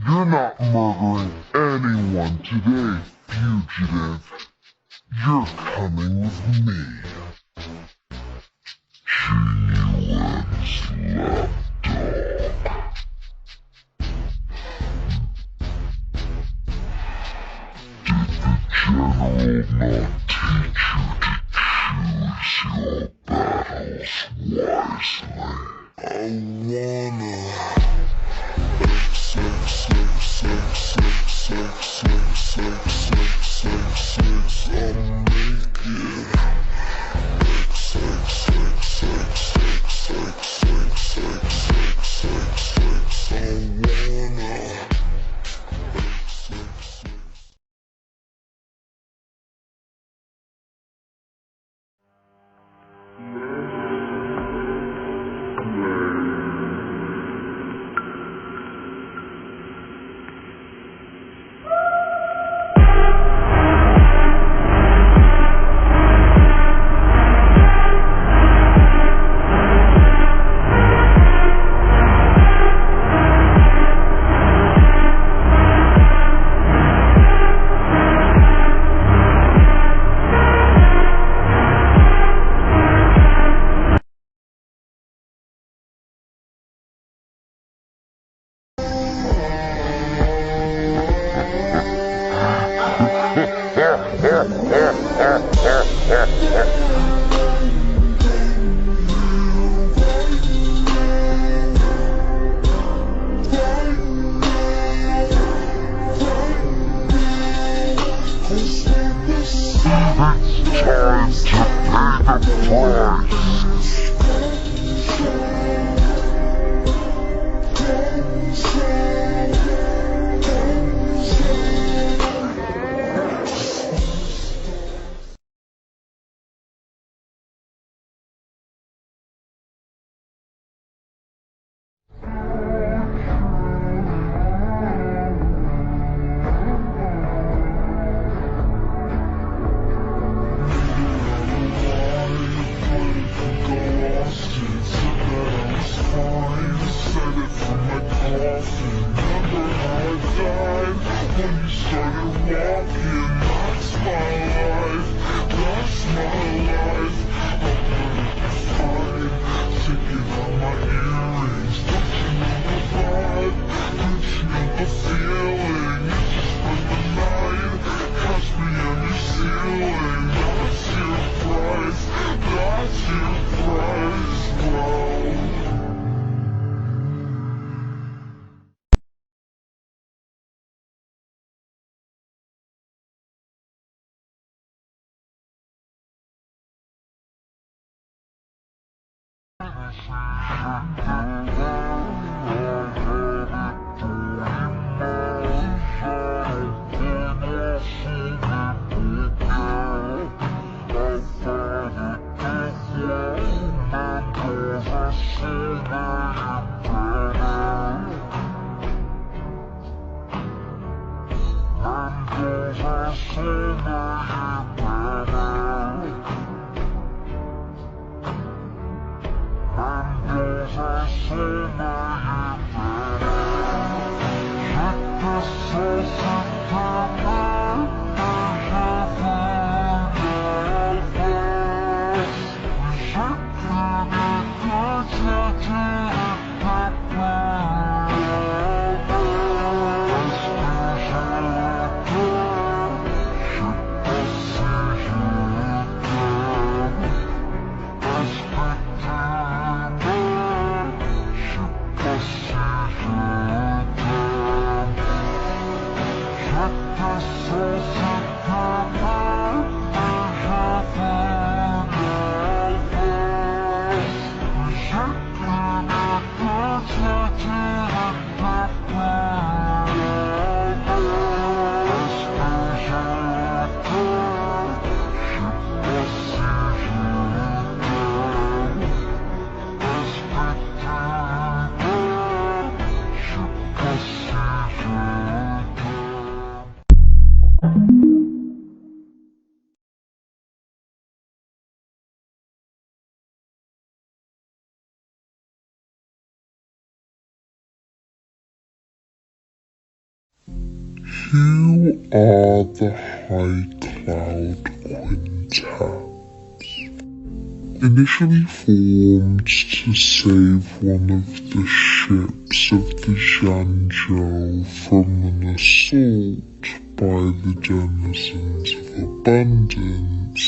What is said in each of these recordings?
You're not murdering anyone today, fugitive. You're coming with me. Genuine's lapdog. Did the general not teach you to choose your battles wisely? I wanna... I wanna Who are the High Cloud Quintet? Initially formed to save one of the ships of the Zhanzhou from an assault by the denizens of abundance,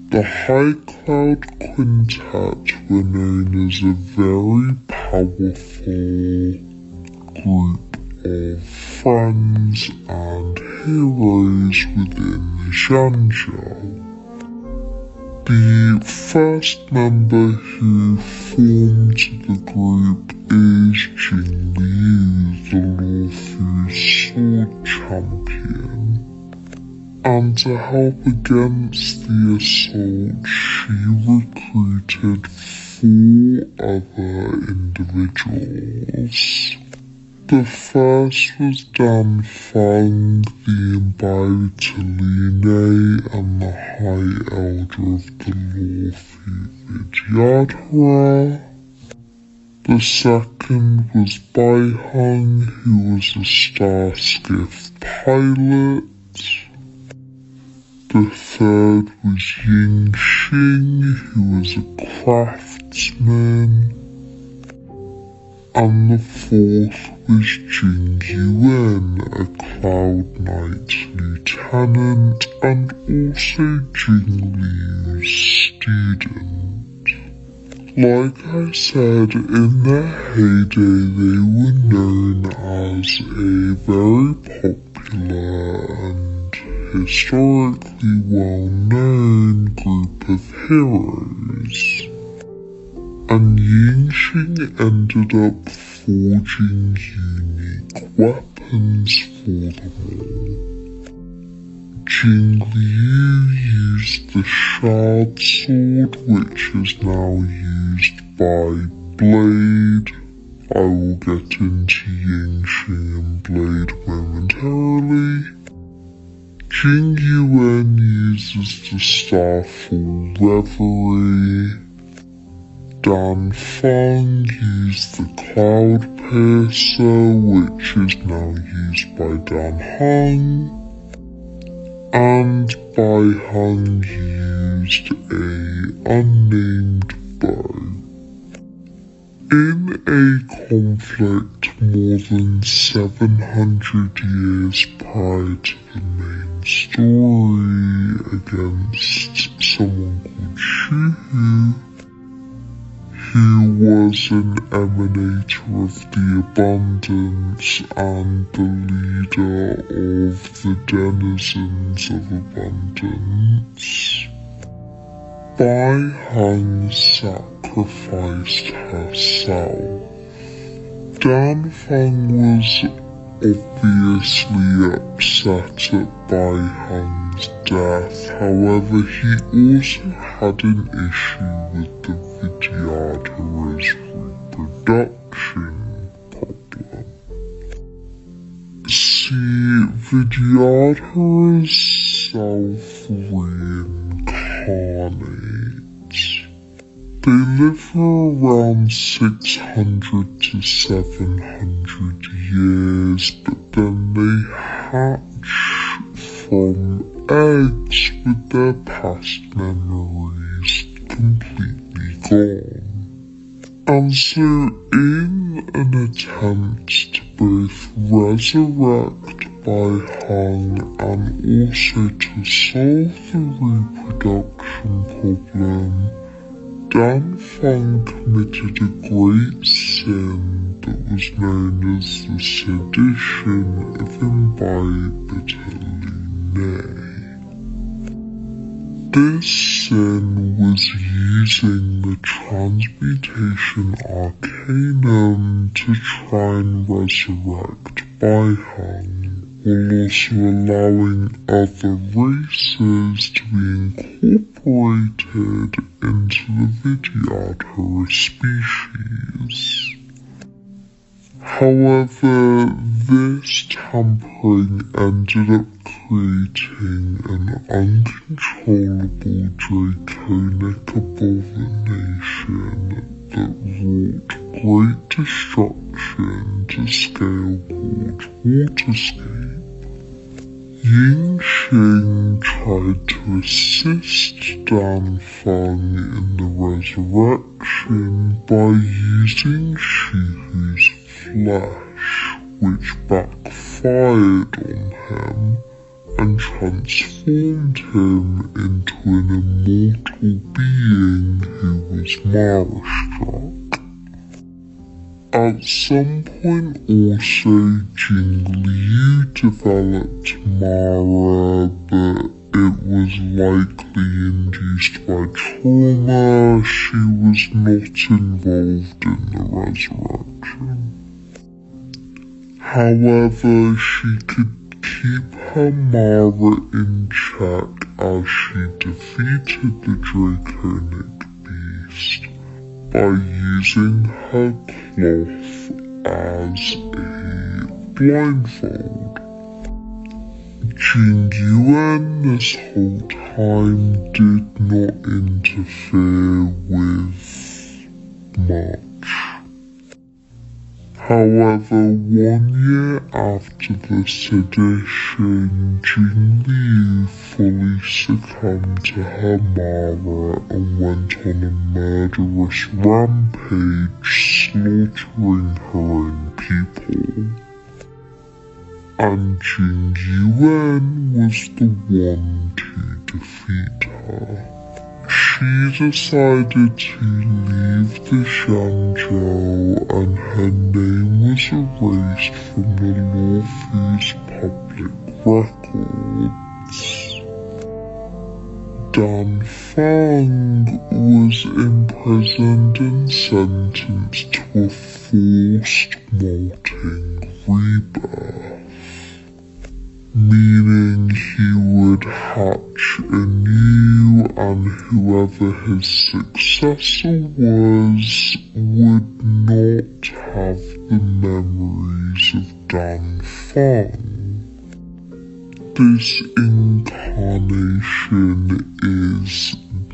the High Cloud Quintet were known as a very powerful group of friends and heroes within the Zhanzhou. The first member who formed the group is Giyuu, the Luofu sword champion, and to help against the assault she recruited 4 other individuals. The first was Dan Feng, the imbibed Taline and the High Elder of the Luofu Vidyadhara. The second was Bai Heng, who was a Starskiff pilot. The third was Ying Xing, who was a craftsman. And the fourth was Jing a Cloud Knight lieutenant and also Jing Liu's student. Like I said, in their heyday they were known as a very popular and historically well-known group of heroes. And Yingxing ended up forging unique weapons for them all. Jing Liu used the Shard Sword, which is now used by Blade. I will get into Yingxing and Blade momentarily. Jing Yuan uses the Starfall Reverie. Dan Feng used the Cloud Piercer, which is now used by Dan Heng, and Bai Heng used a unnamed bow. In a conflict more than 700 years prior to the main story against someone called Giyuu, who was an emanator of the abundance and the leader of the denizens of abundance. Bai Heng sacrificed sacrificed herself. Danfeng was obviously upset at Bai Heng's death, however he also had an issue with the Vidyadhara's reproduction problem. See, Vidyadhara's self-reincarnates. They live for around 600 to 700 years, but then they hatch from eggs with their past memories completely gone. And so in an attempt to both resurrect Bai Heng and also to solve the reproduction problem, Danfeng committed a great sin that was known as the sedition of Imbibe. This sin was using the transmutation arcanum to try and resurrect Bai Heng, while also allowing other races to be incorporated into the Vidyadhara species. However, this tampering ended up creating an uncontrollable draconic abomination that wrought great destruction to scale called Waterscape. Yingxing tried to assist Danfeng in the resurrection by using Shihu's flesh, which backfired on him and transformed him into an immortal being who was Mara-struck. At some point also, Giyuu developed Mara, but it was likely induced by trauma. She was not involved in the resurrection. However, she could keep her Mara in check as she defeated the draconic beast by using her cloth as a blindfold. Giyuu this whole time did not interfere with much. However, 1 year after the sedition, Giyuu fully succumbed to her Mara and went on a murderous rampage, slaughtering her own people. And Giyuu was the one to defeat her. She decided to leave the Zhangzhou and her name was erased from the Luofu's public records. Danfeng was imprisoned and sentenced to a forced molting rebirth, meaning he would hatch anew and whoever his successor was would not have the memories of Danfeng. This incarnation is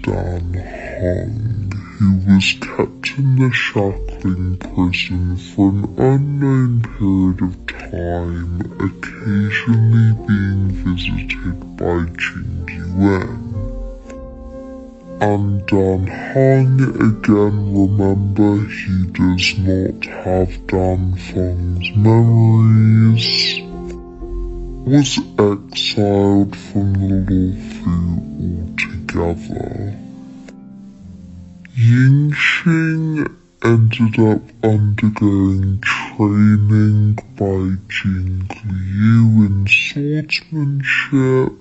Danheng, who was kept in the shackling prison for an unknown period of time, occasionally being visited by Giyuu. And Danheng, again remember, he does not have Danfeng's memories, was exiled from the Luofu altogether. Yingxing ended up undergoing training by Giyuu in swordsmanship,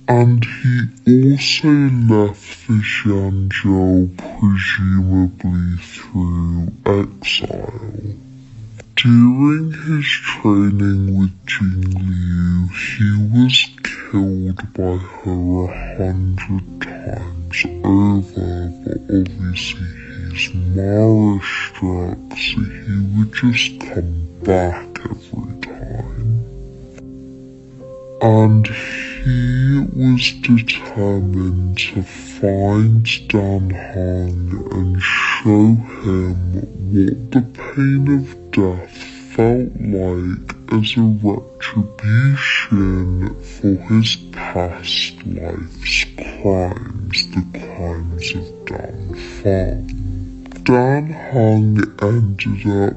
And he also left the Jianzhou presumably through exile. During his training with Giyuu, he was killed by her 100 times over, but obviously he's Mara struck, so he would just come back every time. And he was determined to find Dan Heng and show him what the pain of death felt like as a retribution for his past life's crimes, the crimes of Dan Feng. Dan Heng ended up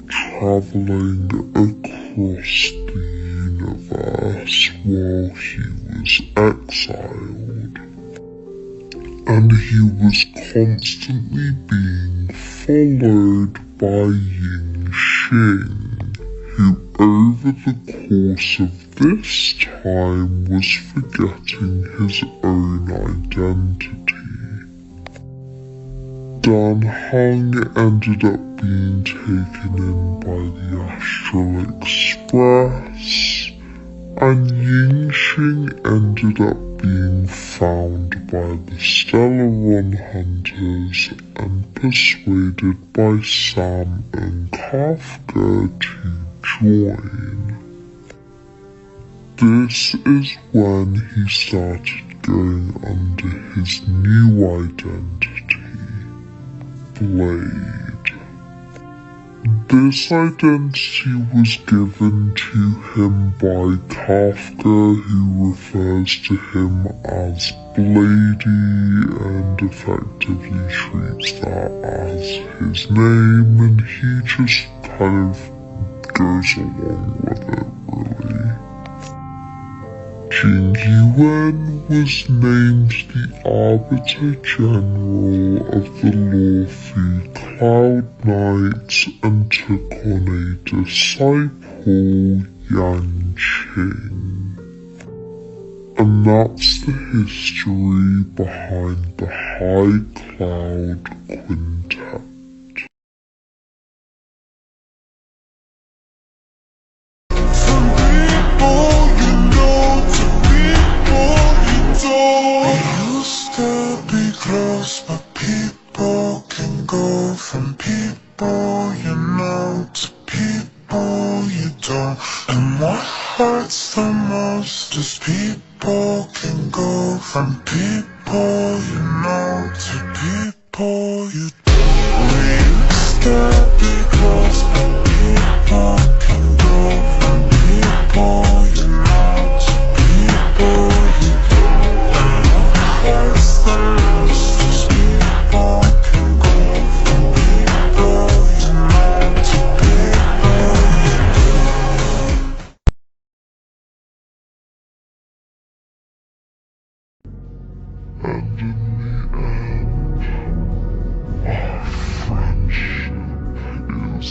traveling across the universe while he was exiled, and he was constantly being followed by Ying Xing, who over the course of this time was forgetting his own identity. Dan Heng ended up being taken in by the Astral Express, and Ying Xing ended up being found by the Stellaron Hunters and persuaded by Sam and Kafka to join. This is when he started going under his new identity, Blade. This identity was given to him by Kafka, who refers to him as Blady and effectively treats that as his name, and he just kind of goes along with it, really. Giyuu was named the Arbiter General of the lawful Cloud Knights and took on a disciple, Yang Qing. And that's the history behind the High Cloud Quintet. Close, but people can go from people you know to people you don't. And what hurts the most is people can go from people you know to people you don't. We used to be close, but people can go from people you know to people you don't. And what hurts the most is people can go from people you know to people you don't. And in the end, our friendship is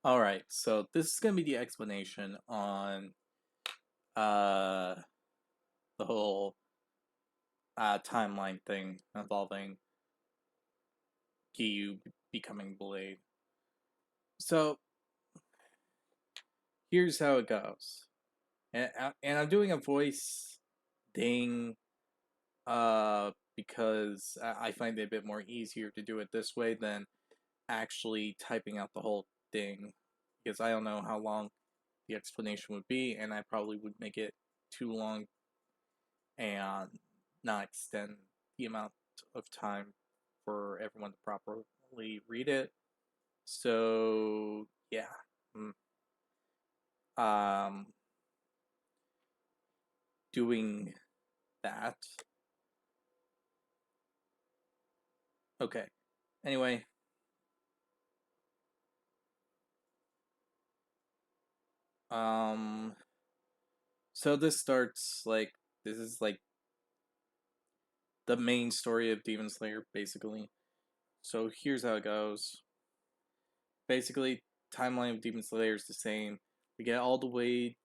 Alright, so this is going to be the explanation on uh, the whole timeline thing involving Giyuu becoming Blade. So, here's how it goes. And I'm doing a voice ding because I find it a bit more easier to do it this way than actually typing out the whole thing. Because I don't know how long the explanation would be, and I probably would make it too long and not extend the amount of time for everyone to properly read it. So yeah, um, doing that. Okay. Anyway, um, so this starts like this is like the main story of Demon Slayer, basically. So here's how it goes. Basically, timeline of Demon Slayer is the same. We get all the way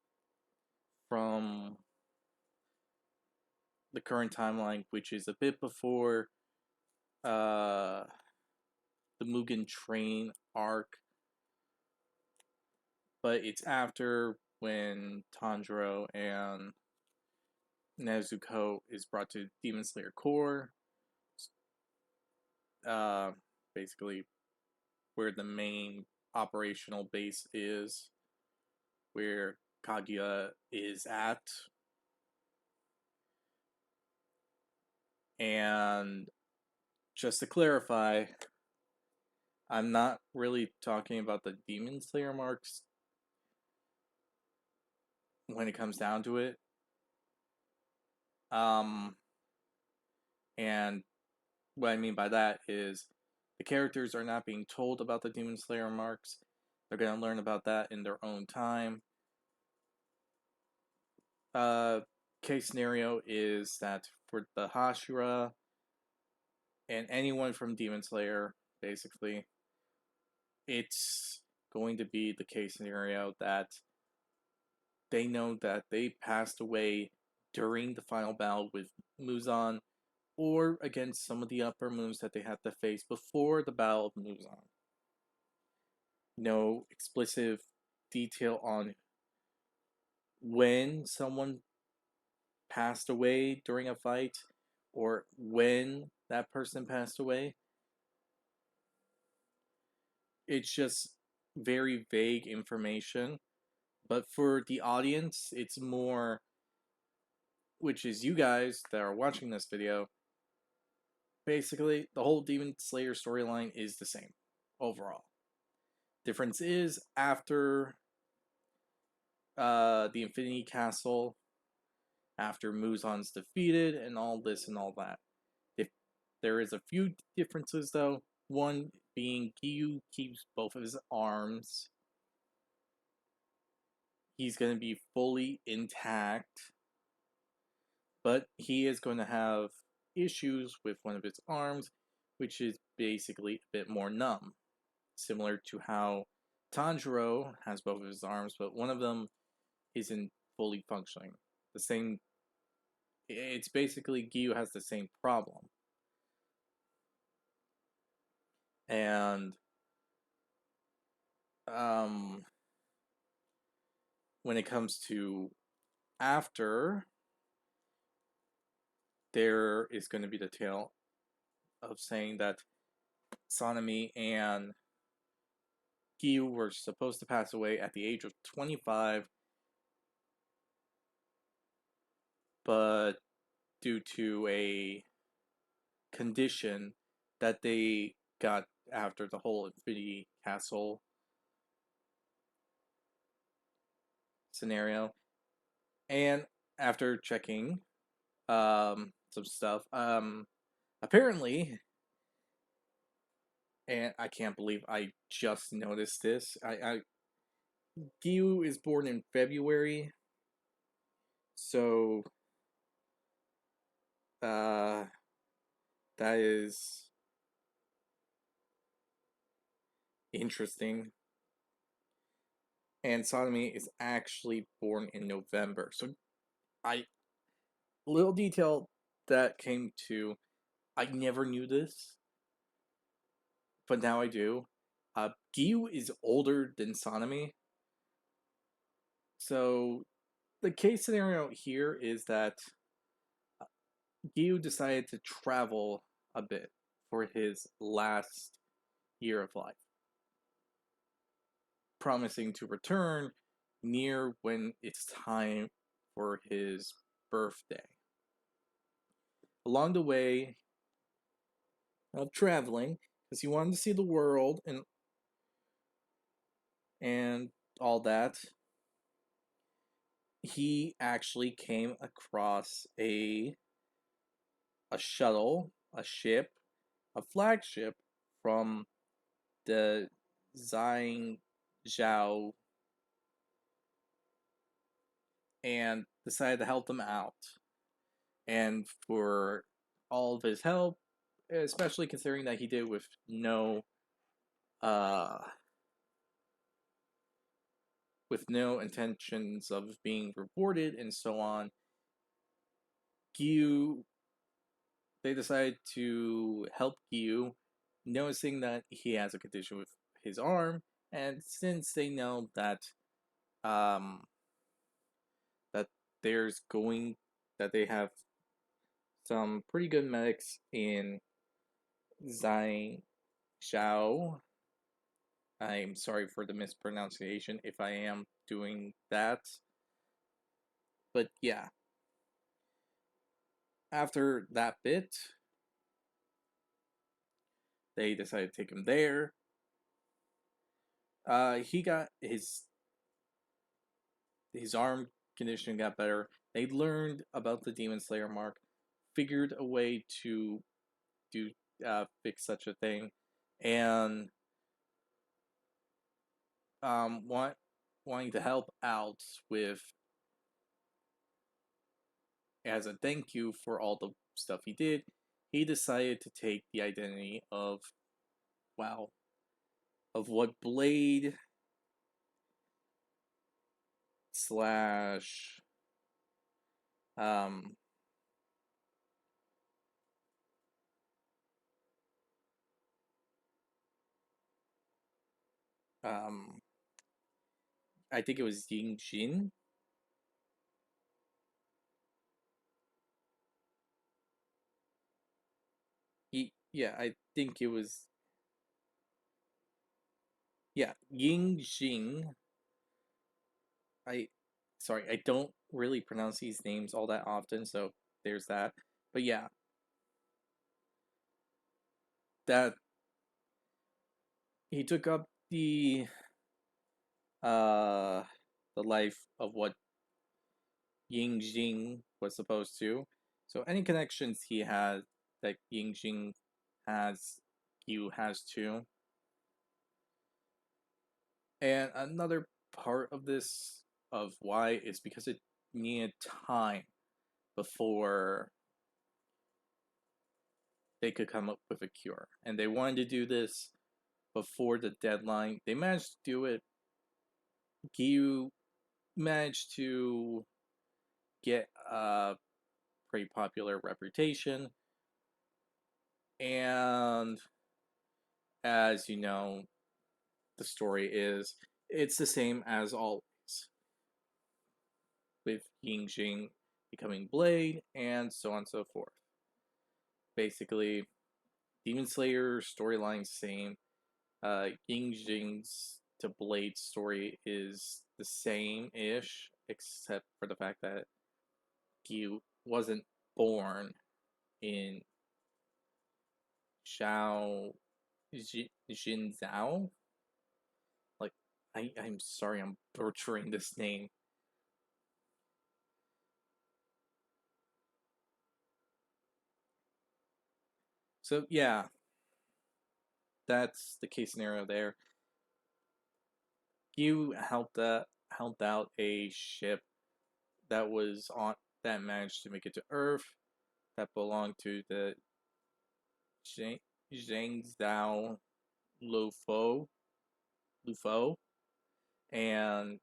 from the current timeline, which is a bit before uh, the Mugen Train arc, but it's after when Tanjiro and Nezuko is brought to Demon Slayer Core, uh, basically where the main operational base is, where Kaguya is at. And just to clarify, I'm not really talking about the Demon Slayer marks when it comes down to it. And what I mean by that is the characters are not being told about the Demon Slayer marks. They're going to learn about that in their own time. Case scenario is that for the Hashira and anyone from Demon Slayer, basically, it's going to be the case scenario that they know that they passed away during the final battle with Muzan or against some of the upper moons that they had to face before the Battle of Muzan. No explicit detail on when someone passed away during a fight or when that person passed away. It's just very vague information. But for the audience, it's more, which is you guys that are watching this video. Basically, the whole Demon Slayer storyline is the same overall. Difference is after the Infinity Castle, after Muzan's defeated, and all this and all that. If there is a few differences though, one being Giyuu keeps both of his arms. He's going to be fully intact, but he is going to have issues with one of his arms, which is basically a bit more numb. Similar to how Tanjiro has both of his arms, but one of them isn't fully functioning. The same, it's basically Giyuu has the same problem. And when it comes to after, there is going to be the tale of saying that Sanemi and Giyuu were supposed to pass away at the age of 25, but due to a condition that they got after the whole Infinity Castle scenario, and after checking some stuff, apparently, and I can't believe I just noticed this. Giyuu is born in February, so that is interesting. And Sanemi is actually born in November. So little detail that came to, I never knew this, but now I do. Giyuu is older than Sanemi. So the case scenario here is that Giyuu decided to travel a bit for his last year of life, promising to return near when it's time for his birthday. Along the way of traveling, because he wanted to see the world and all that, he actually came across a shuttle, a ship, a flagship from the Zhang Zhao, and decided to help them out. And for all of his help, especially considering that he did with no intentions of being rewarded and so on, Giyuu, they decided to help Giyuu, noticing that he has a condition with his arm, and since they know that that they have some pretty good medics in Zhai Zhao. I'm sorry for the mispronunciation if I am doing that. But yeah. after that bit, they decided to take him there. He got his arm condition got better. They learned about the Demon Slayer mark, figured a way to do fix such a thing, and wanting to help out with as a thank you for all the stuff he did. He decided to take the identity of what Blade slash um um I think it was Ying Jin. Yeah, I think it was Ying Jing. I sorry, I don't really pronounce these names all that often, so there's that. But yeah, that he took up uh the life of what Ying Jing was supposed to. So any connections he had that Ying Jing has, Giyuu has too. And another part of this of why is because it needed time before they could come up with a cure. And they wanted to do this before the deadline. They managed to do it. Giyuu managed to get a pretty popular reputation. And as you know, the story is it's the same as always with Yingjing becoming Blade and so on and so forth. Basically, Demon Slayer storyline's same. Yingjing's to Blade story is the same ish, except for the fact that Giyuu wasn't born in Zhao Jinzhao. Like, I'm sorry, I'm butchering this name. So yeah, that's the case scenario there. You helped out a ship that was on that managed to make it to Earth that belonged to the Zhangzhou Lufo, and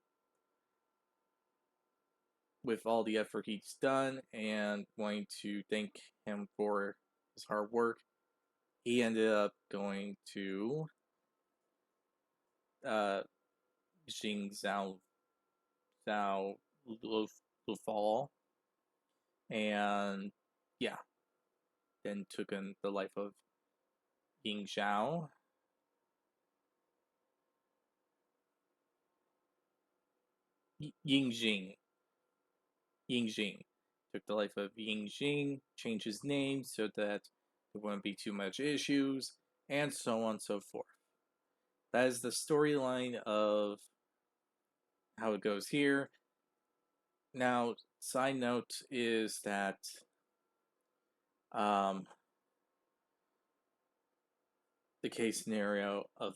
with all the effort he's done and wanting to thank him for his hard work, he ended up going to uh, Jingzhou Zhao Lufal, and yeah, then took in the life of Ying Zhao. Yingjing. Yingjing took the life of Yingjing, changed his name so that there wouldn't be too much issues, and so on and so forth. That is the storyline of how it goes here. Now, side note is that um, the case scenario of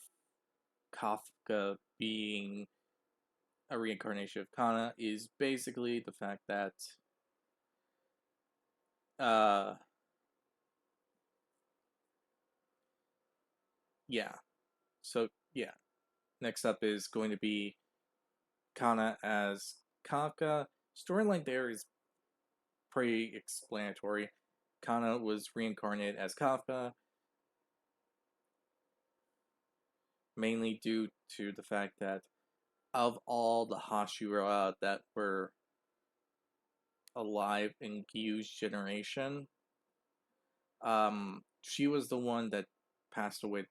Kafka being a reincarnation of Kana is basically the fact that uh, yeah. So yeah, next up is going to be Kana as Kafka. Storyline there is pretty explanatory. Kana was reincarnated as Kafka, mainly due to the fact that of all the Hashira that were alive in Giyuu's generation, she was the one that passed away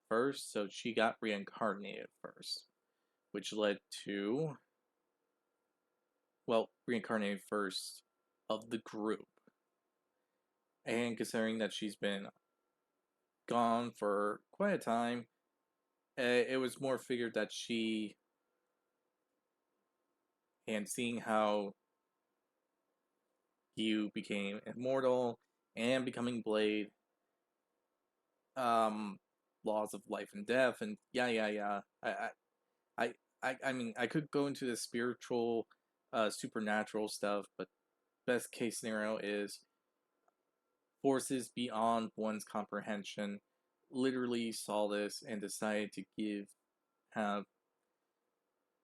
first, so she got reincarnated first, which led to, well, reincarnated first of the group. And considering that she's been gone for quite a time, it was more figured that she, and seeing how Giyuu became immortal and becoming Blade, um, laws of life and death, and yeah. I, I mean, I could go into the spiritual, supernatural stuff, but best case scenario is forces beyond one's comprehension literally saw this and decided to have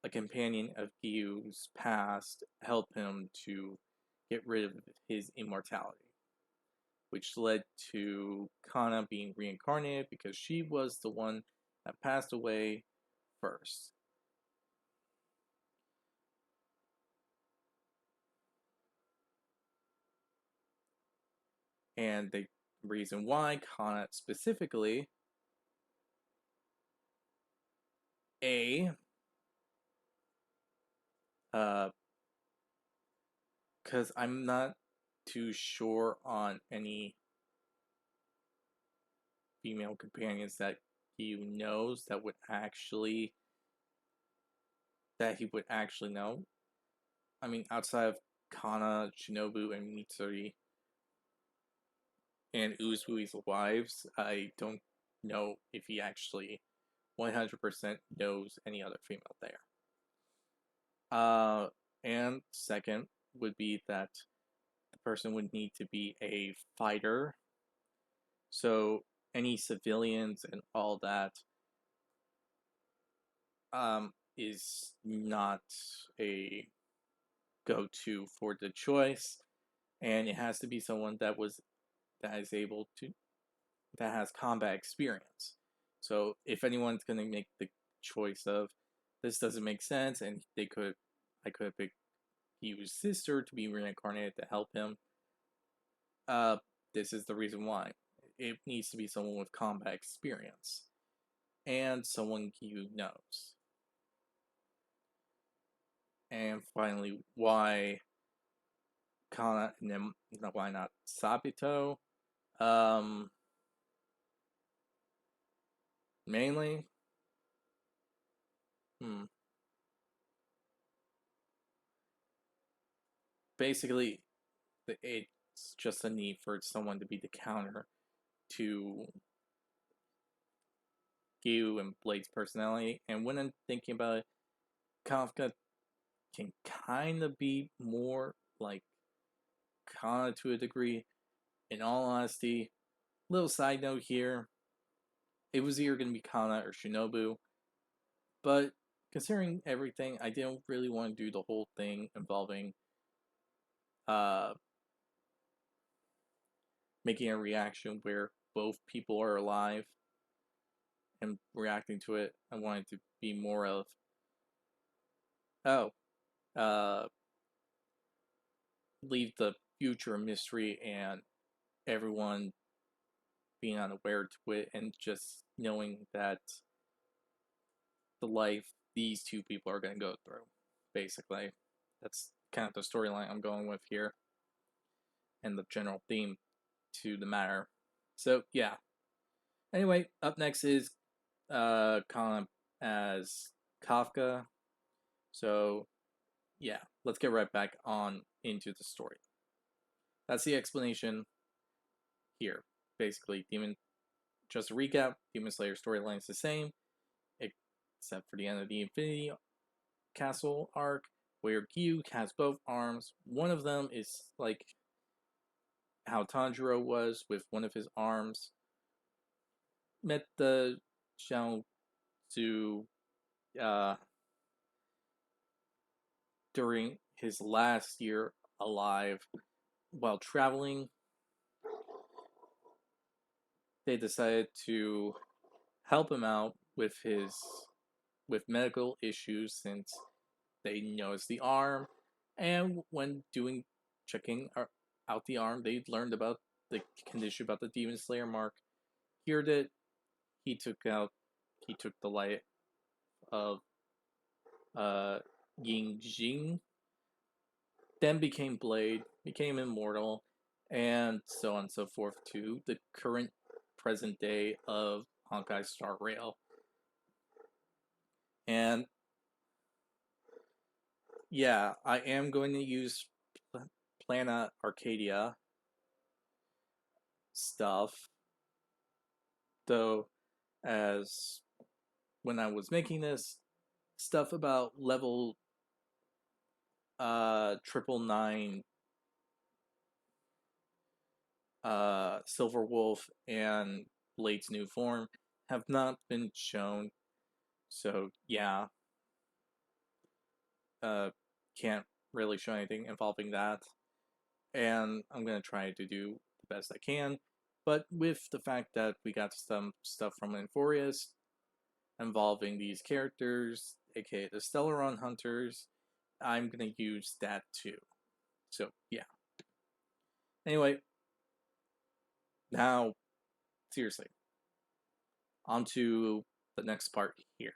a companion of Giyuu's past help him to get rid of his immortality, which led to Kana being reincarnated because she was the one that passed away first. And the reason why Kana specifically, A, because I'm not too sure on any female companions that he knows that he would actually know. I mean, outside of Kana, Shinobu, and Mitsuri, and Uzui's wives, I don't know if he actually 100% knows any other female there. And second would be that the person would need to be a fighter. So any civilians and all that is not a go-to for the choice, and it has to be someone that is able to that has combat experience. So if anyone's gonna make the choice of this doesn't make sense, and I could have picked Yu's sister to be reincarnated to help him. Uh, this is the reason why. It needs to be someone with combat experience and someone Yu knows. And finally, why Kana and then why not Sabito? Um, mainly, hmm, basically, it's just a need for someone to be the counter to Giyuu and Blade's personality. And when I'm thinking about it, Kafka can kind of be more like Kana to a degree. In all honesty, little side note here, it was either going to be Kana or Shinobu, but considering everything, I didn't really want to do the whole thing involving uh, making a reaction where both people are alive and reacting to it. I wanted to be more of, oh, uh, leave the future mystery and everyone being unaware to it and just knowing that the life these two people are going to go through. Basically, that's kind of the storyline I'm going with here and the general theme to the matter. So, yeah. Anyway, up next is Colin as Kafka. So, yeah, let's get right back on into the story. That's the explanation here. Basically, just to recap, Demon Slayer storyline is the same, except for the end of the Infinity Castle arc, where Giyuu has both arms. One of them is like how Tanjiro was with one of his arms. Met the Xiao Zhu uh, during his last year alive while traveling. They decided to help him out with medical issues since they noticed the arm, and when doing checking out the arm, they learned about the condition about the Demon Slayer mark. Here that he took the light of uh Ying Jing, then became Blade, became immortal, and so on and so forth to the current present day of Honkai Star Rail. And yeah, I am going to use Plana Arcadia stuff, though, as when I was making this stuff about level 999 Silver Wolf and Blade's new form have not been shown. So yeah, can't really show anything involving that. And I'm gonna try to do the best I can. But with the fact that we got some stuff from Inforius involving these characters, aka the Stellaron Hunters, I'm gonna use that too. So yeah. Anyway, now seriously, on to the next part here.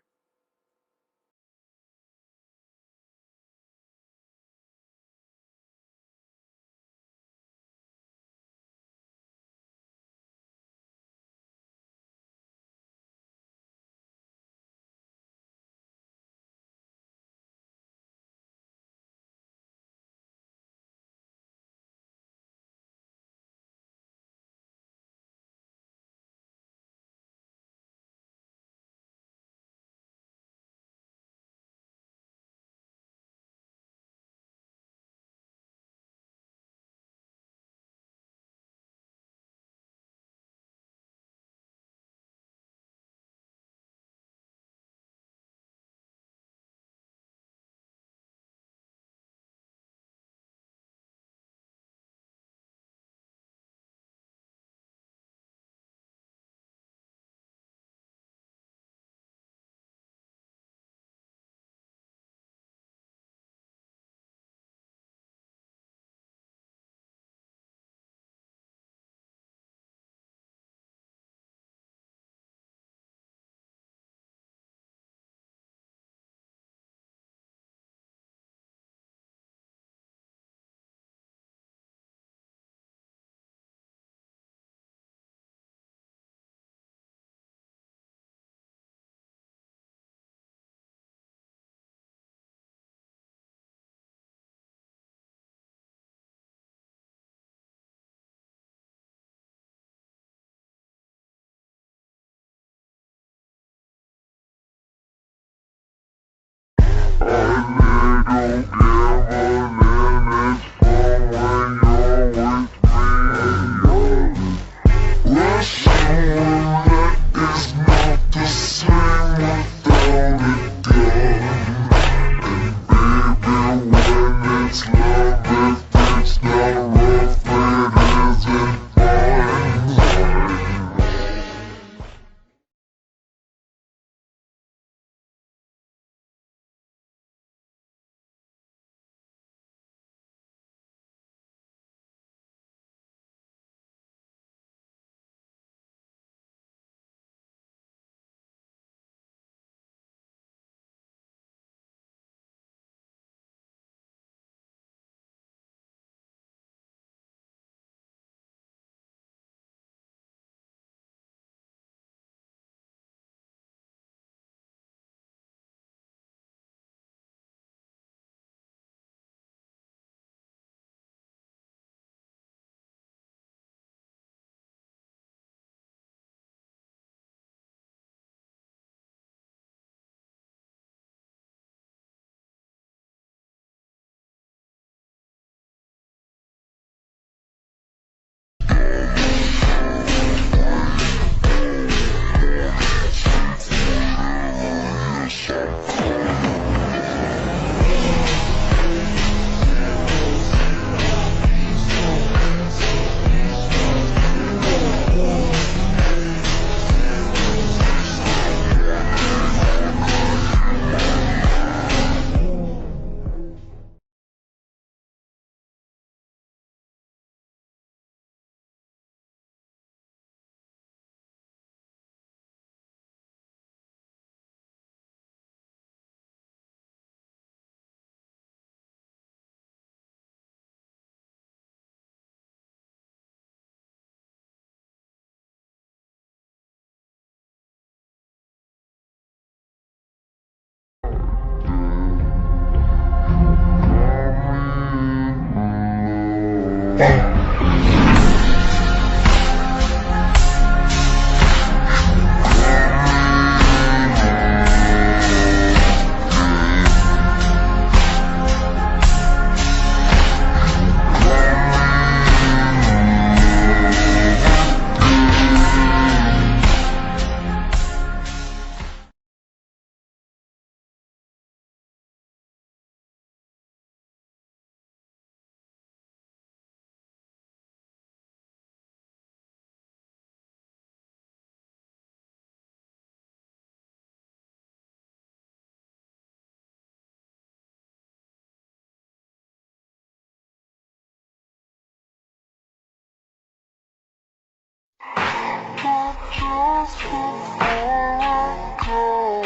Just before I go,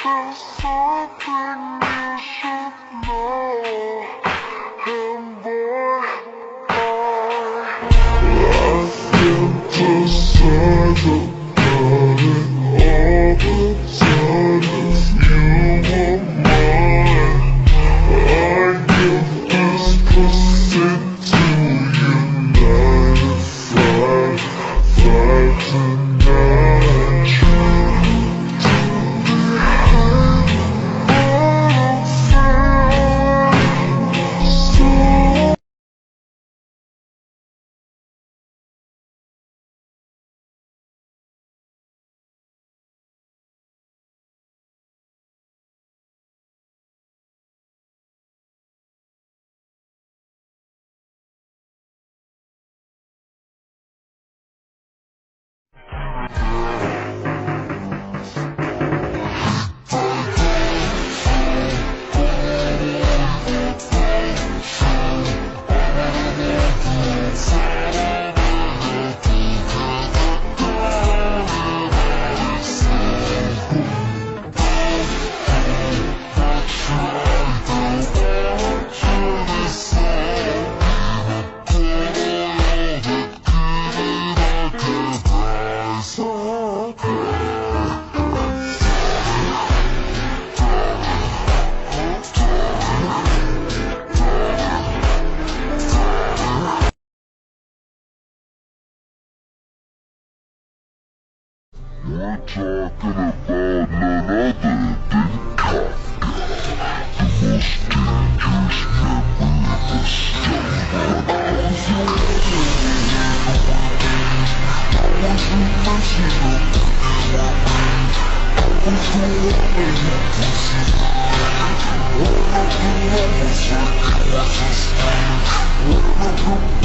there's something you should know. And boy, I fantasize about it all the time. If you were mine, I'd give this pussy to you 9 to 5. We're talking about none other than Kafka, the most dangerous member of the Stellaron Hunters.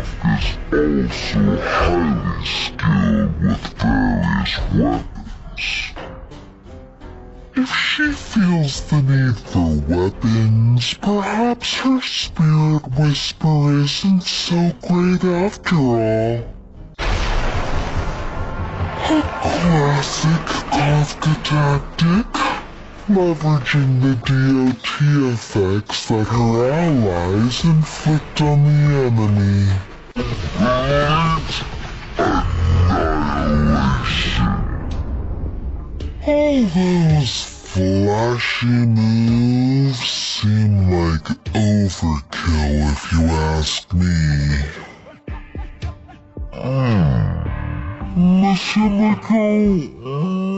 Kafka is also highly skilled with various weapons. If she feels the need for weapons, perhaps her spirit whisper isn't so great after all. A classic Kafka tactic, leveraging the DOT effects that her allies inflict on the enemy. Annihilation. All those flashy moves seem like overkill if you ask me. Monsieur Michael,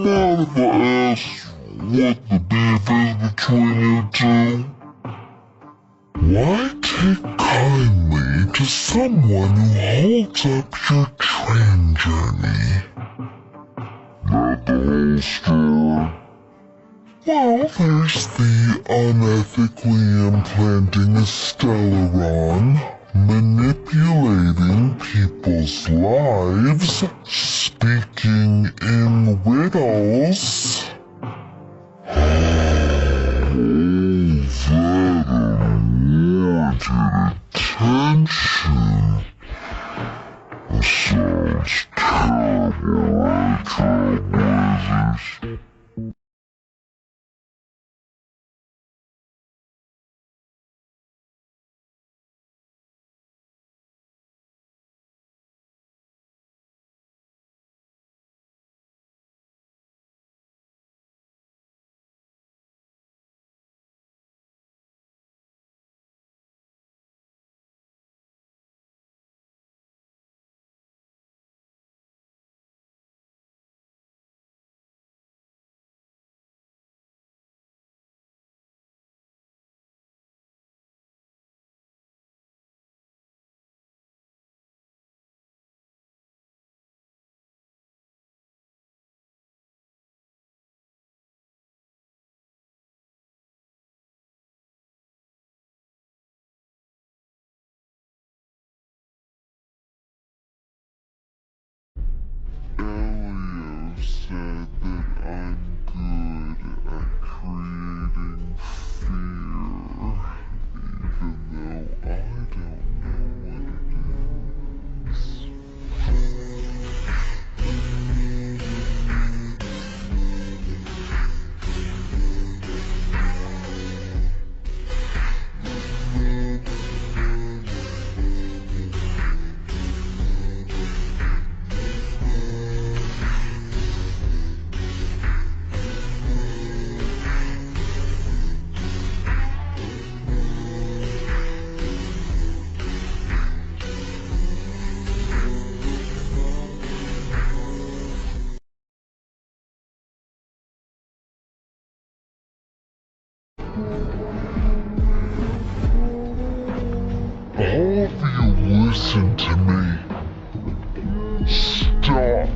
mind if I ask what the beef is between you two? Why take kindly to someone who holds up your train journey? Not the whole story. Well, there's the unethically implanting a Stellaron, manipulating people's lives, speaking in riddles. All that unwarranted attention. Sounds terrible, right, Trailblazers? Elio said that I'm good at creating fear, even though I don't know what it is. All of you listen to me. Stop.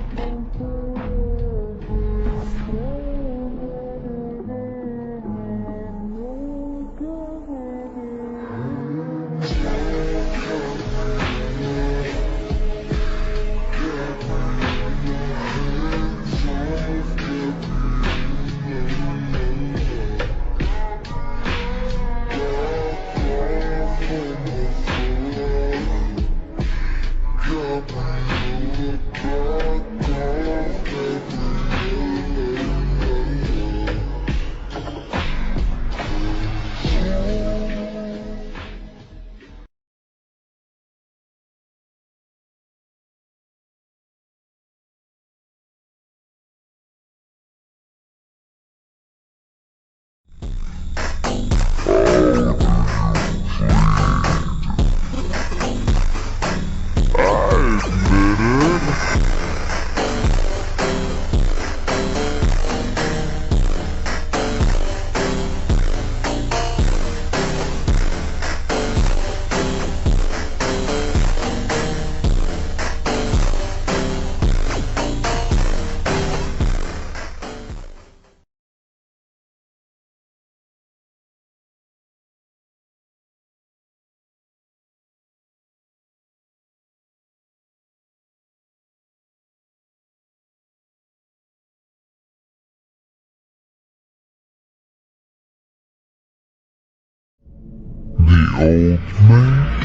old mate?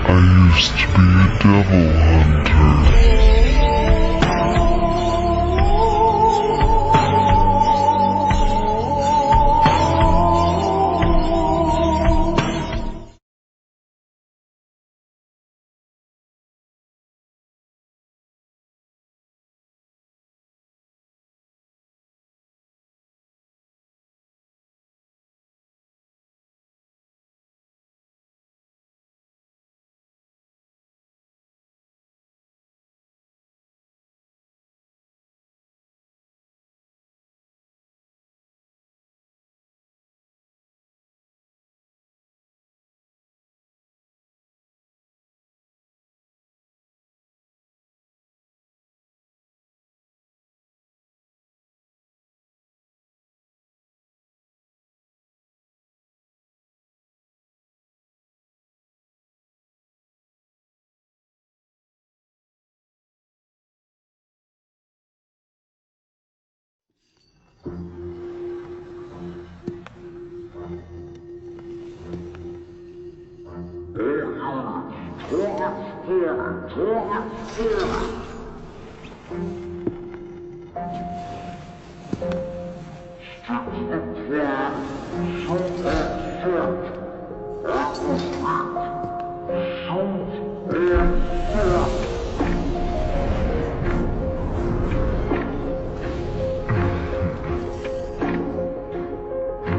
I used to be a devil hunter.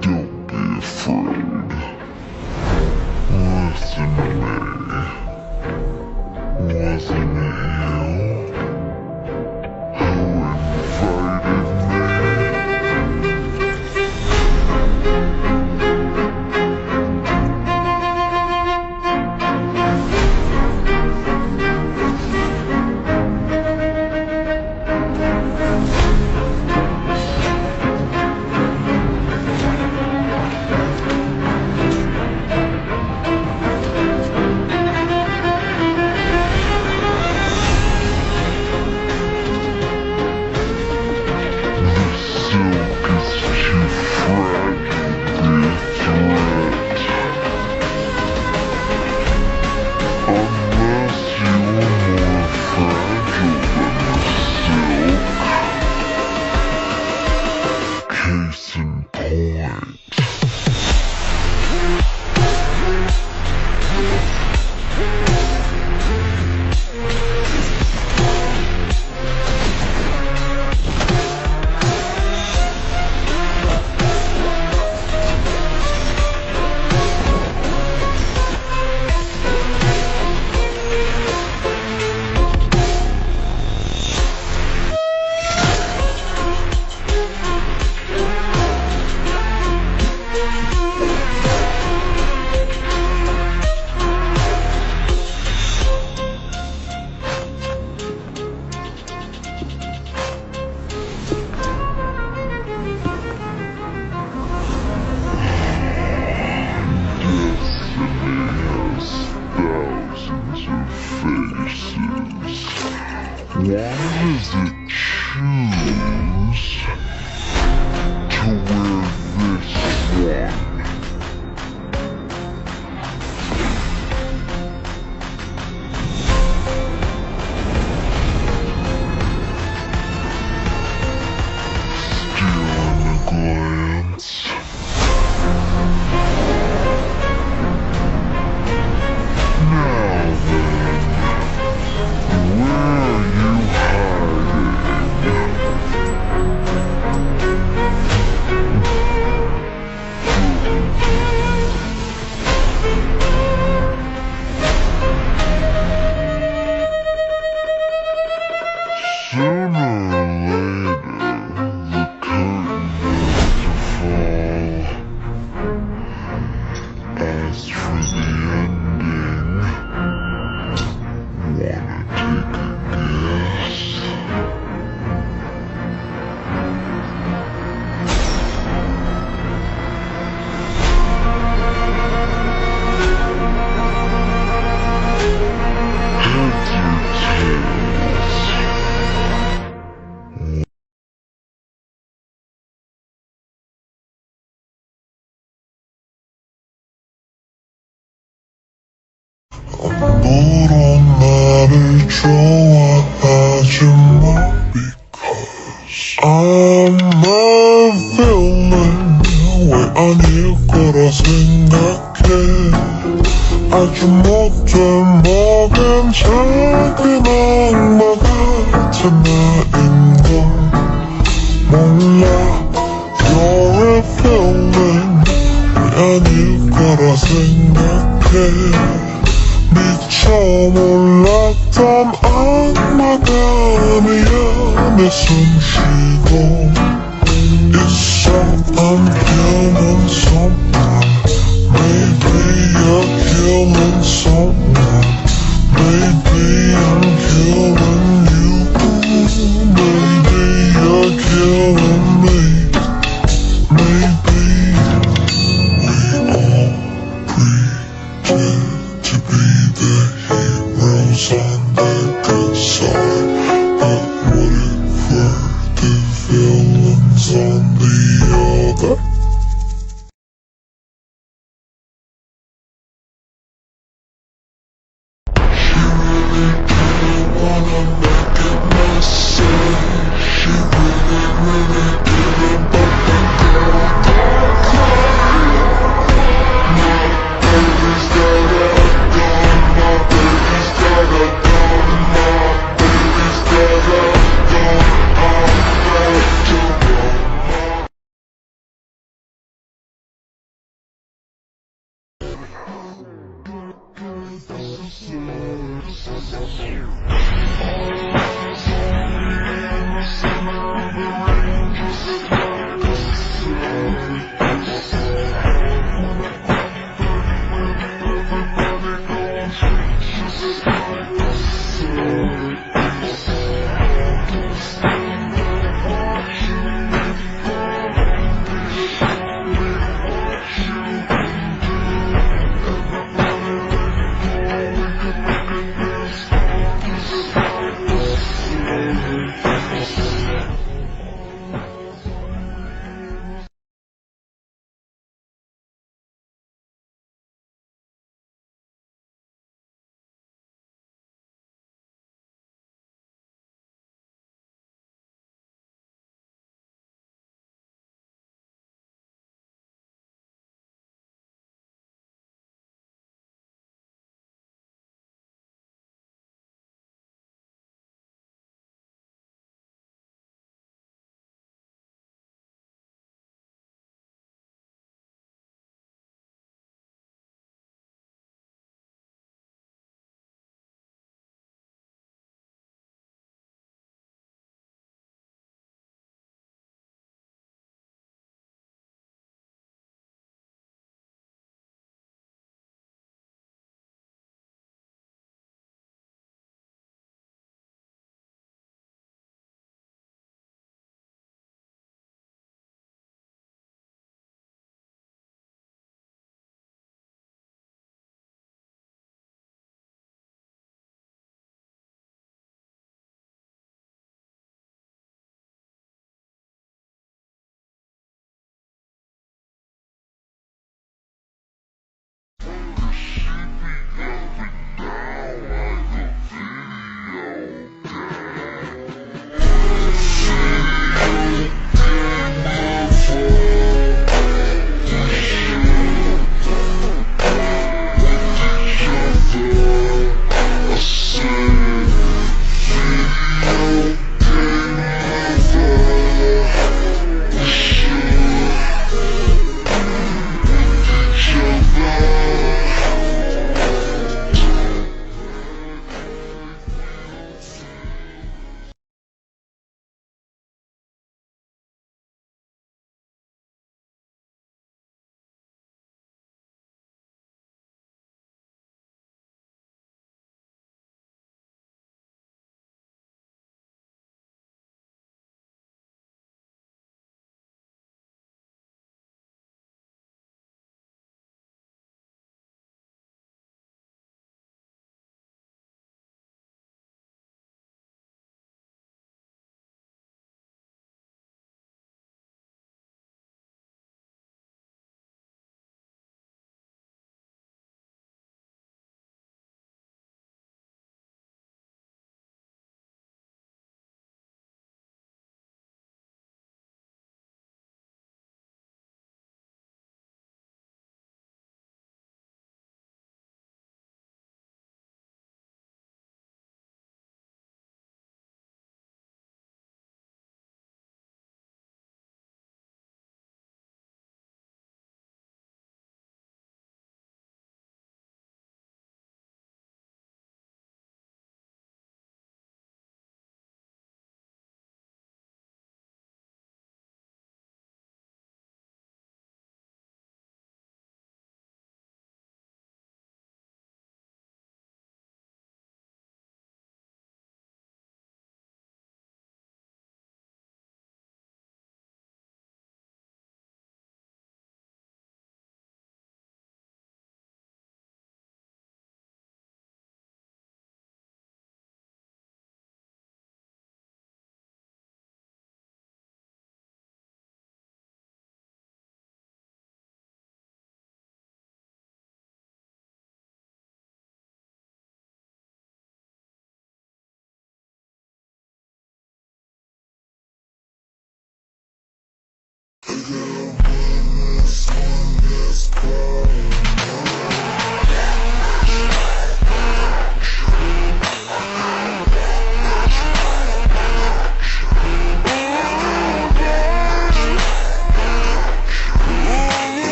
Don't be afraid. Listen to me. Wasn't it you who invited me? Case in point. Why does it choose to wear this one? Stealing a glance. Now then, where are you hiding? Sooner or later, the curtain has to fall. As for the ending, wanna take a guess? Heads or tails? 좋아하지마 because I'm a villain 왜 아닐 거라 생각해 아주 못된 뭐 괜찮은 악마 같은 나인걸 몰라 You're a villain 왜 아닐 거라 생각해 미처 몰랐던 악마가 아니야 내 숨쉬고 있어 I'm killing someone Maybe you're killing someone Maybe I'm killing you Maybe you're killing me Maybe we all pretend to be the heroes on the good side But what if we're the villains on the other? She really didn't wanna make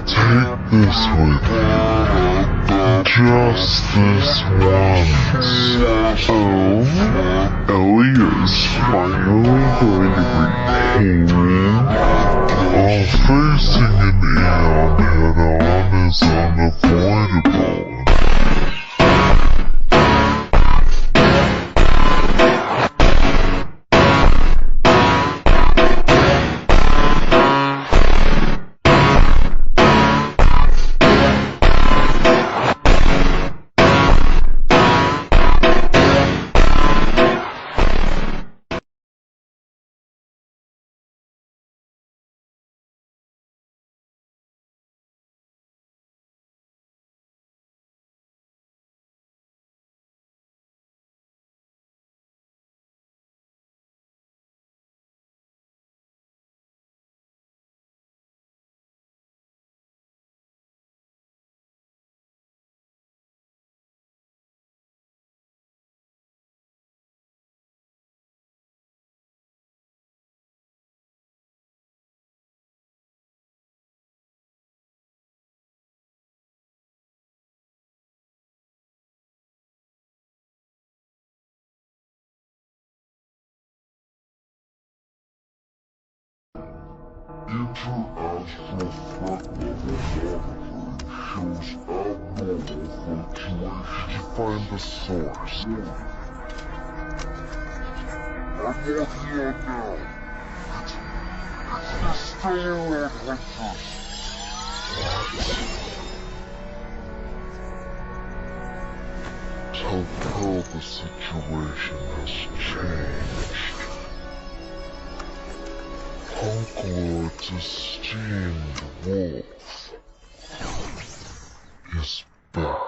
Take this with you. Just this once. Oh, Ellie is finally going to be home. All facing an Eon head-on is unavoidable. Inter-astral front-level monitoring shows abnormal fluctuations to find the source. I'm working on now. It's the Stellaron Hunters. Tell Pearl the situation has changed. Hogwarts' esteemed wolf is back.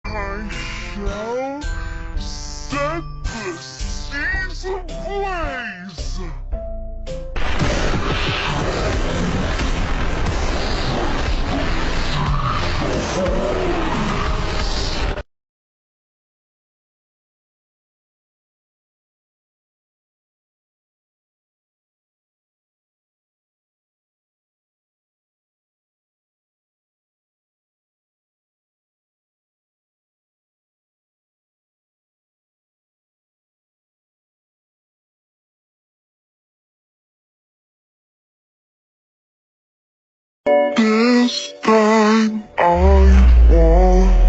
I shall set the seas ablaze! This time I won.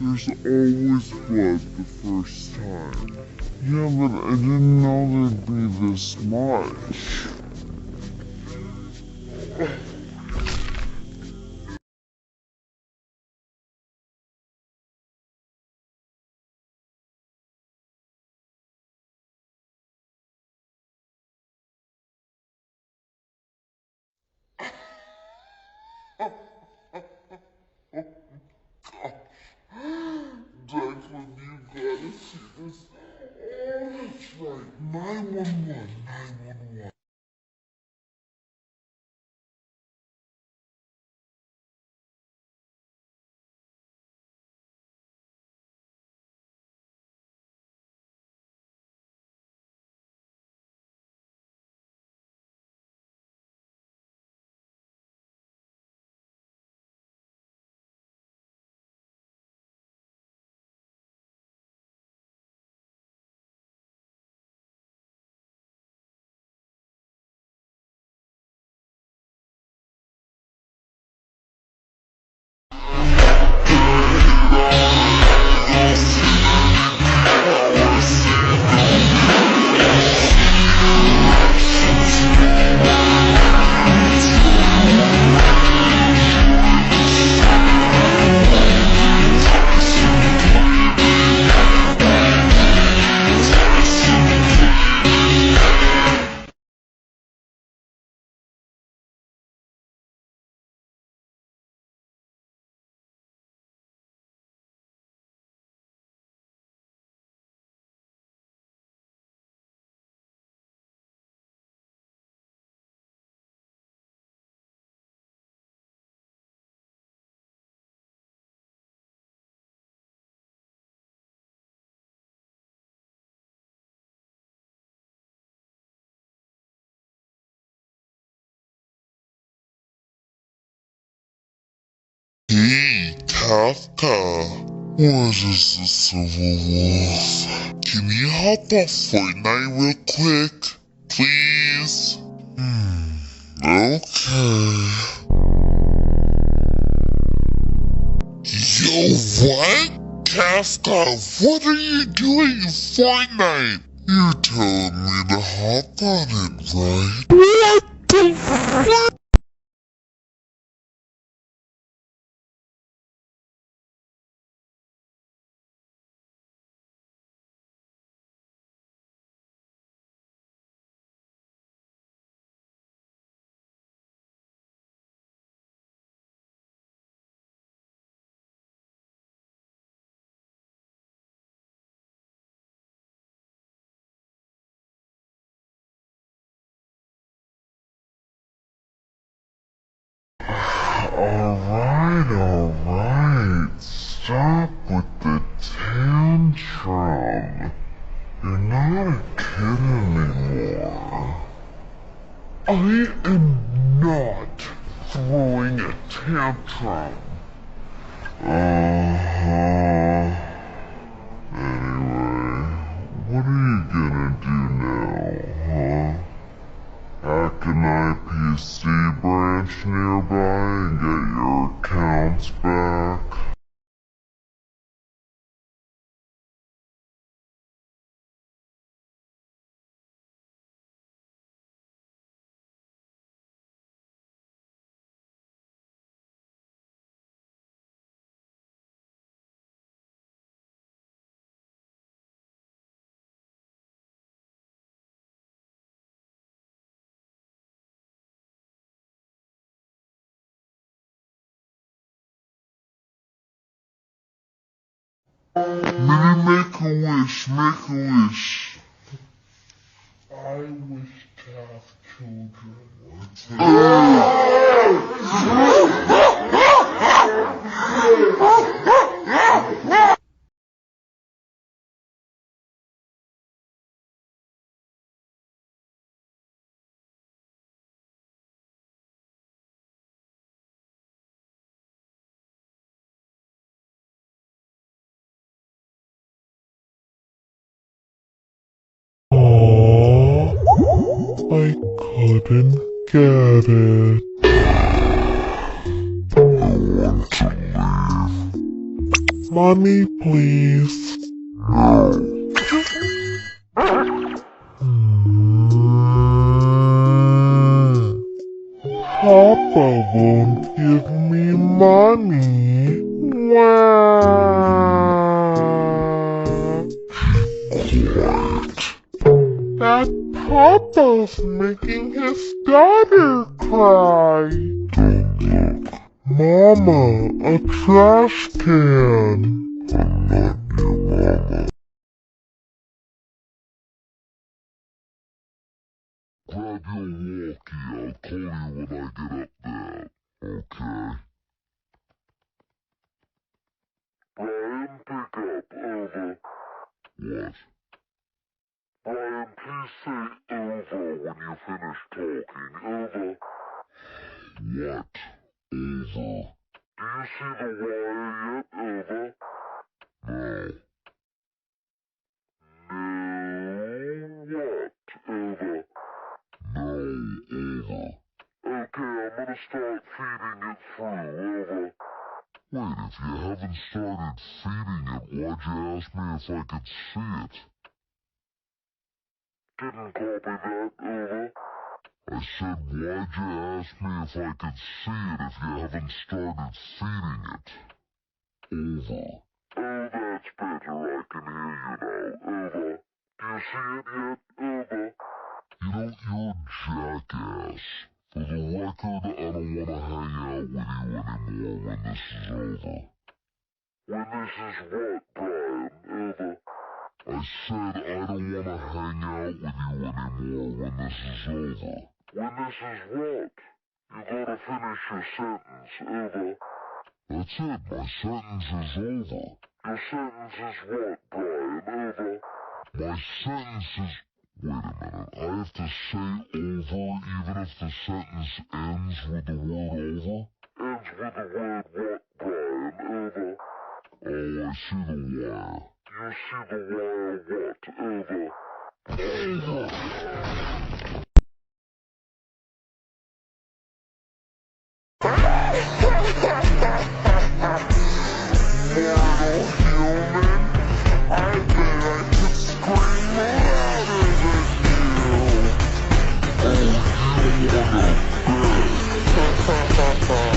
There's always blood the first time. Yeah, but I didn't know there'd be this much. Declan, you gotta see this. Oh, that's right. 911, 911. Hey, Kafka. What is the Civil Wolf? Can you hop on Fortnite real quick? Please? Okay. Yo, what? Kafka, what are you doing in Fortnite? You're telling me to hop on it, right? What the fuck? Alright. Stop with the tantrum. You're not a kid anymore. I am not throwing a tantrum. Anyway, what are you gonna do now, huh? Hack an IPC branch nearby and get your accounts back? Maybe make a wish, make a wish. I wish to have children. Aww, I couldn't get it. I want to leave. Mommy, please. Papa won't give me money. Wow. Quiet. That Papa's making his daughter cry. Don't look. Mama, a trash can. I'm not your mama. Grab your walkie, I'll call you when I get up there. Okay. Brian, pick up, over. What? Brian, please say over when you finish talking, over. What? Over. Do you see the wire yet, over? No. No, what, over? No, over. Okay, I'm gonna start feeding it through, over. Wait, if you haven't started feeding it, why'd you ask me if I could see it? Didn't copy that, over. I said, why'd you ask me if I could see it if you haven't started feeding it? Over. Oh, that's better, I can hear you now, over. Do you see it yet, over? You know, you're a jackass. For the record, I don't want to hang out with you anymore when this is over. When this is what, Brian, over? I said I don't want to hang out with you anymore when this is over. When this is what? You gotta finish your sentence, over. That's it, my sentence is over. Your sentence is what, Brian, over? My sentence is... Wait a minute, I have to say over even if the sentence ends with the word over? Ends with the word what, Brian? whatever. Oh, I see the wire. You see the wire, whatever. Mortal human, I bet I could scream louder than you. Oh, you wanna bet?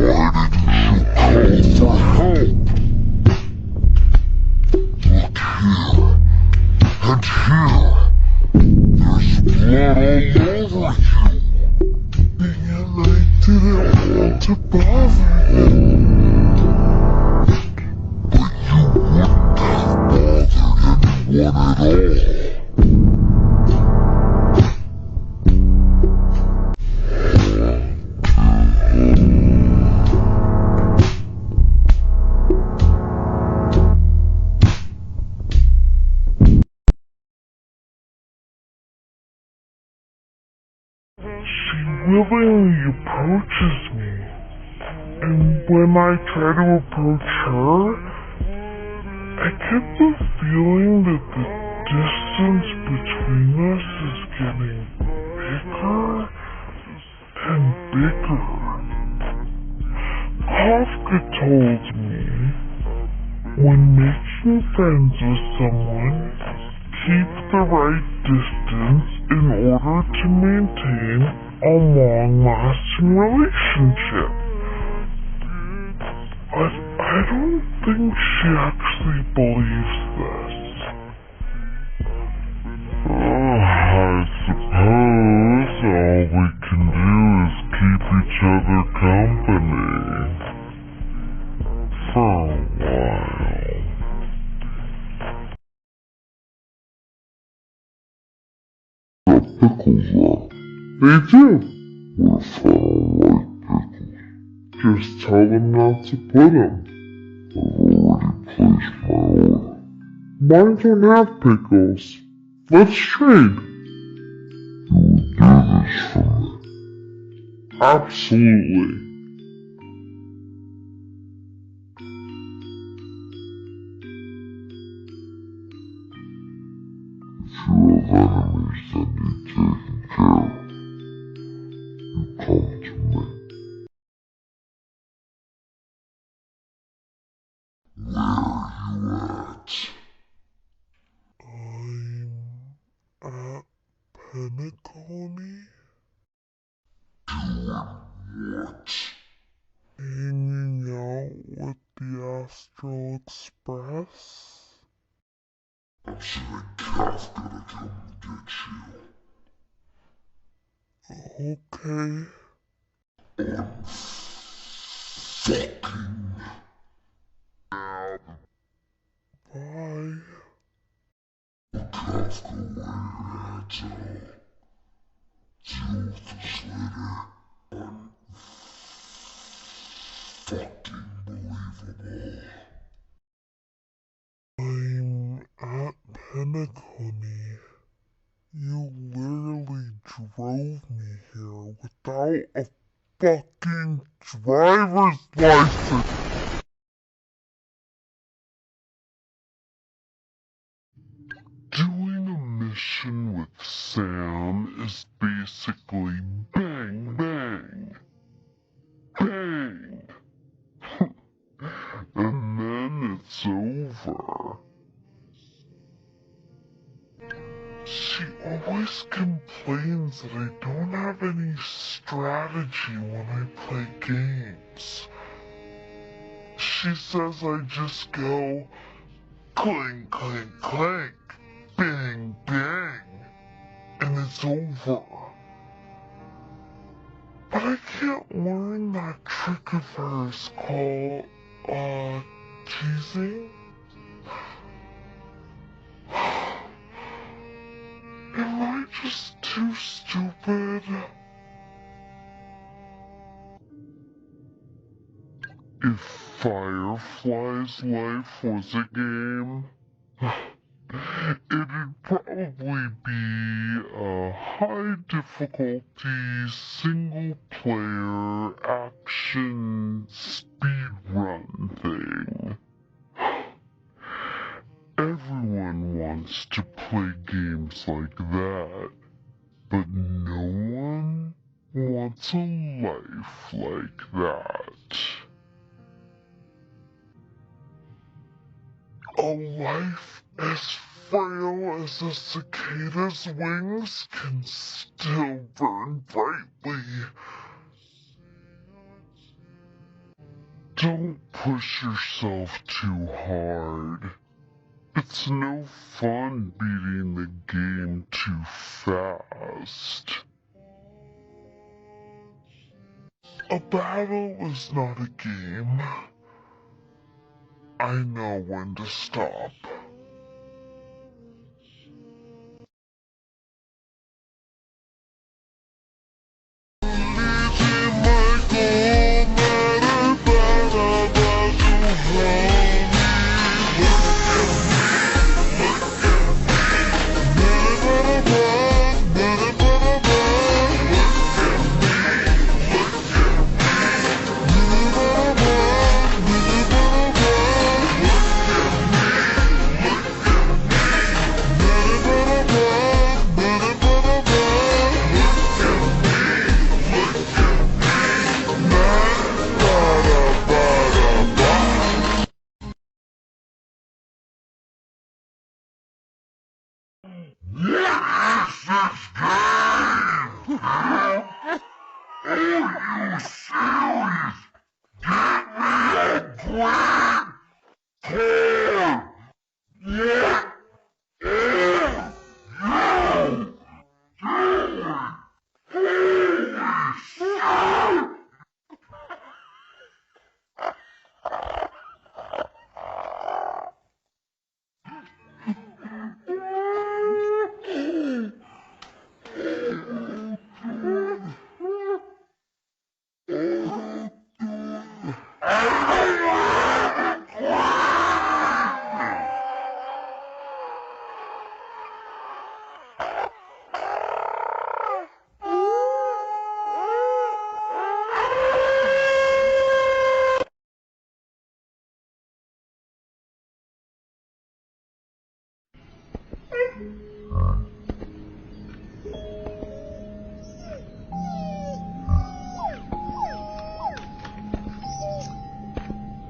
Why didn't you call for help? Look here, and here. There's blood all over you. And I didn't want to bother you. But you wouldn't have bothered anyone at all. She willingly approaches me, and when I try to approach her, I get the feeling that the distance between us is getting bigger and bigger. Kafka told me, when making friends with someone, keep the right distance in order to maintain a long-lasting relationship. But I don't think she actually believes this. I suppose all we can do is keep each other company. For a while. Pickles are. They do. What if I don't like pickles? Just tell them not to put them. I've already placed my order. Mine don't have pickles. Let's trade. You would do this for me. Absolutely. If you have enemies that need taken care of, you come to me. Where are you at? I'm at Penacony? Doing what? Hanging out with the Astral Express? I'm sending Kafka to come get you. Okay. Fucking. Bye. Kafka, where you're at, deal with this later. Unfucking believable. I'm at Penacony. You literally drove me here without a fucking driver's license. Doing a mission with Sam is basically bang, bang, bang. And then it's over. She always complains that I don't have any strategy when I play games. She says I just go clink, clink, clink, bang, bang, and it's over. can't learn that trick of hers called, teasing? Am I just too stupid? If Firefly's life was a game, it'd probably be a high difficulty single player action speedrun thing. Everyone wants to play games like that, but no one wants a life like that. A life as frail as a cicada's wings can still burn brightly. Don't push yourself too hard. It's no fun beating the game too fast. A battle is not a game. I know when to stop.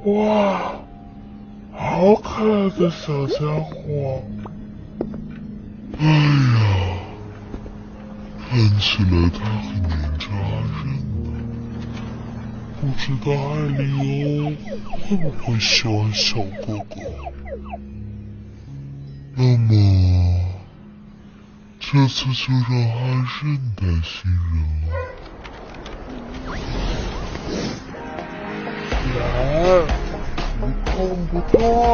哇，好可爱的小家伙！哎呀，看起来他很黏着阿任呢。不知道艾利欧会不会喜欢小哥哥？那么，这次就让阿任带新人了。来，你痛不痛啊？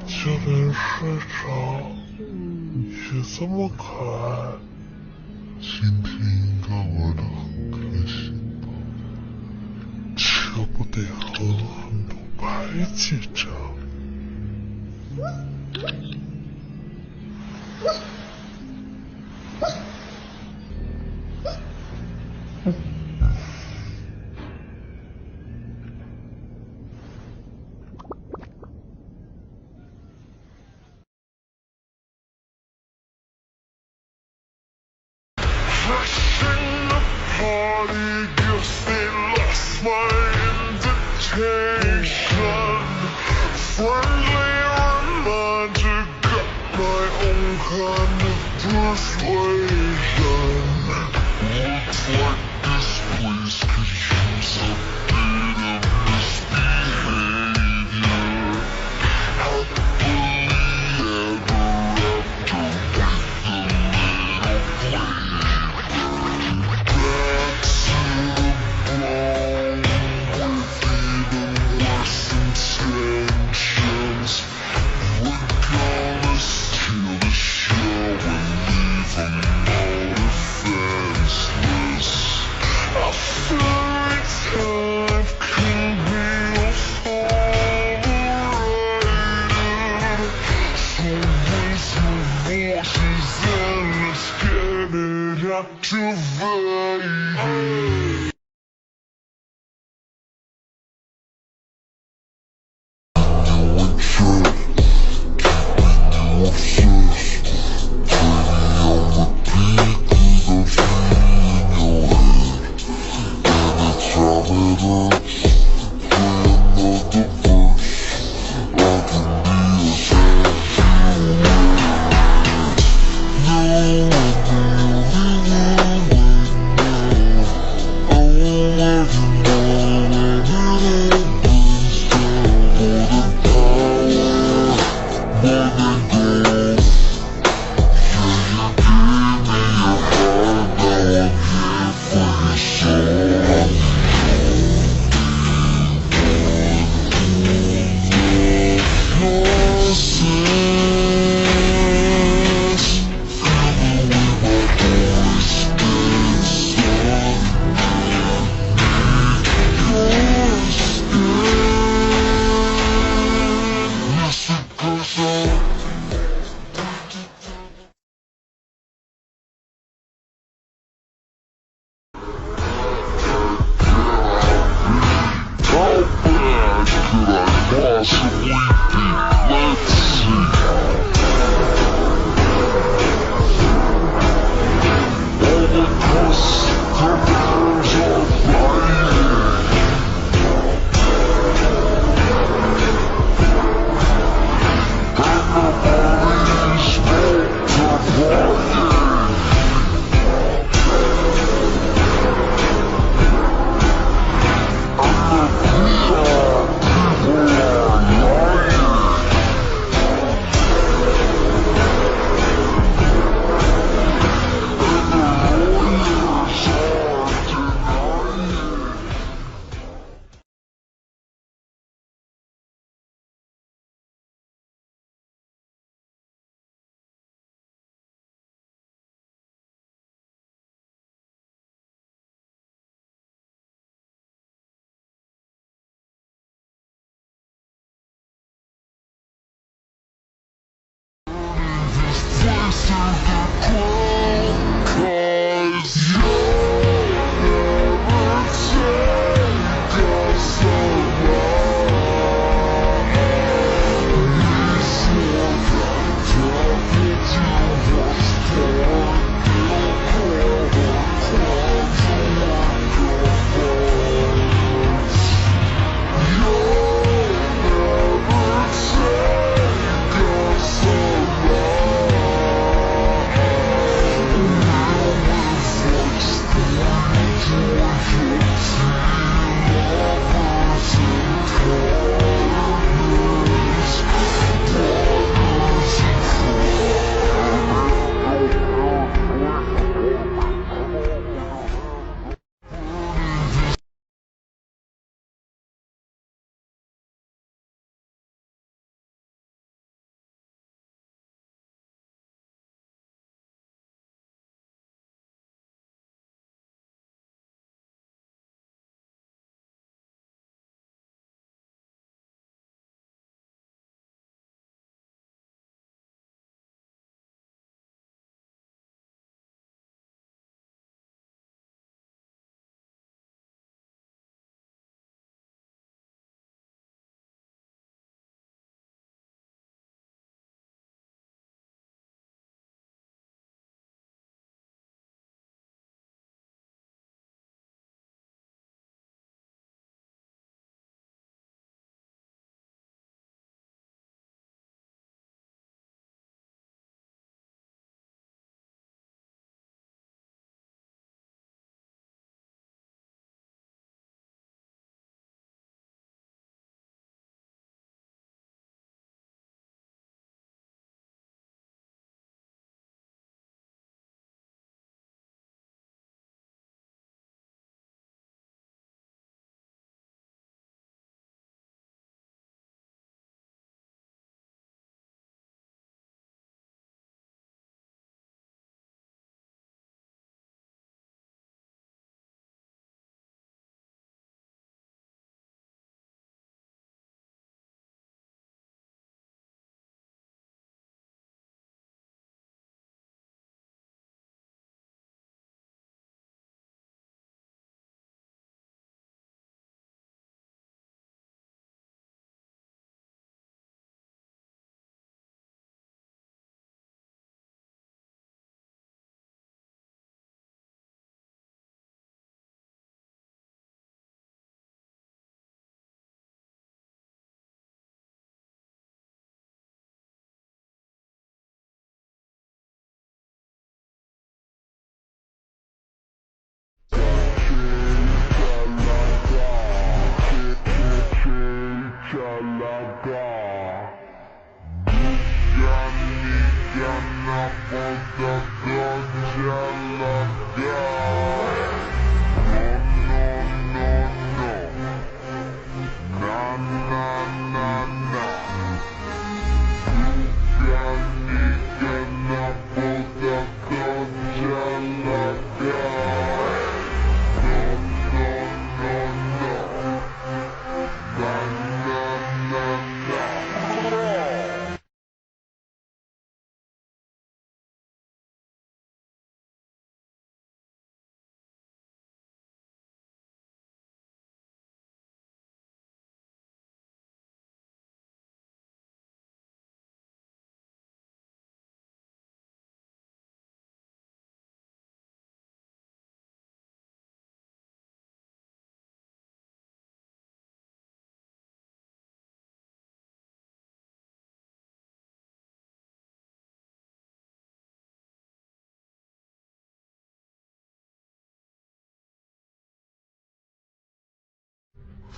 就连睡着，你却这么可爱，今天应该玩得很开心吧？这不得狠狠地拍几张？ crashing the party, guess they lost my invitation. Friendly reminder, got my own kind of persuasion. Looks like this place could use a bit of misbehavior. Happily ever after with a little flavor. Back to the bone with even worse intentions. We're gonna steal the show and leave them all defenseless. A fairy tale can be overrated. So raise your voices and let's get it activated.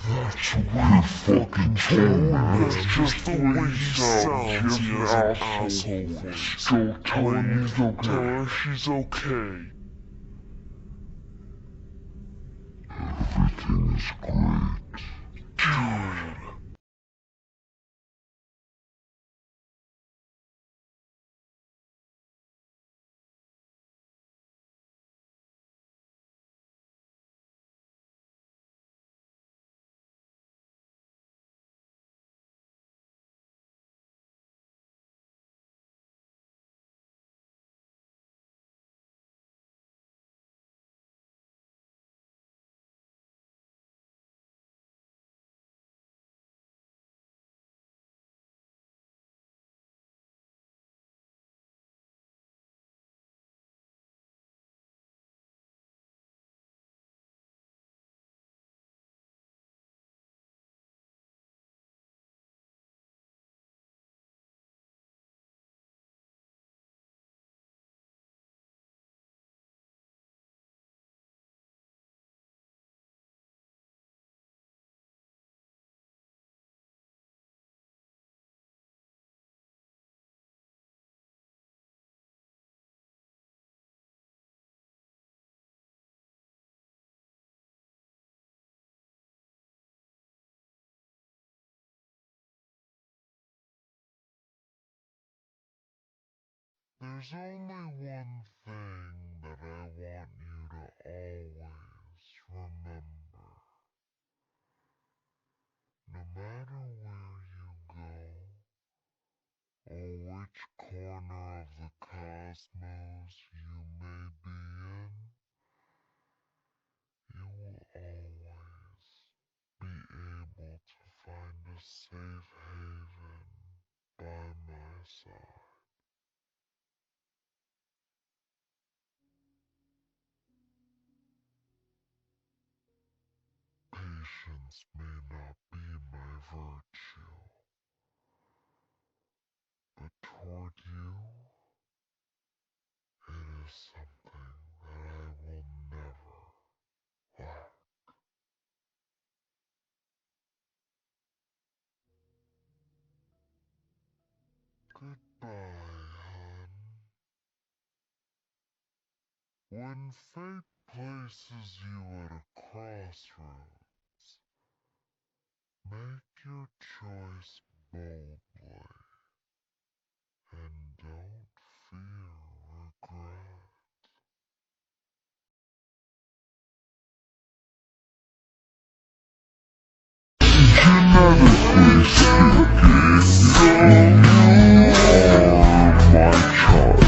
That's what you fucking told me. That's just the way he sounds. He's an asshole. Joe, tell him he's okay. Tell her she's okay. Everything is great. Dude. There's only one thing that I want you to always remember. No matter where you go, or which corner of the cosmos you may be in, you will always be able to find a safe haven by my side. Patience may not be my virtue, but toward you, it is something that I will never lack. Goodbye, hun. When fate places you at a crossroads, make your choice boldly, and don't fear regret. Genetically speaking, you are my child.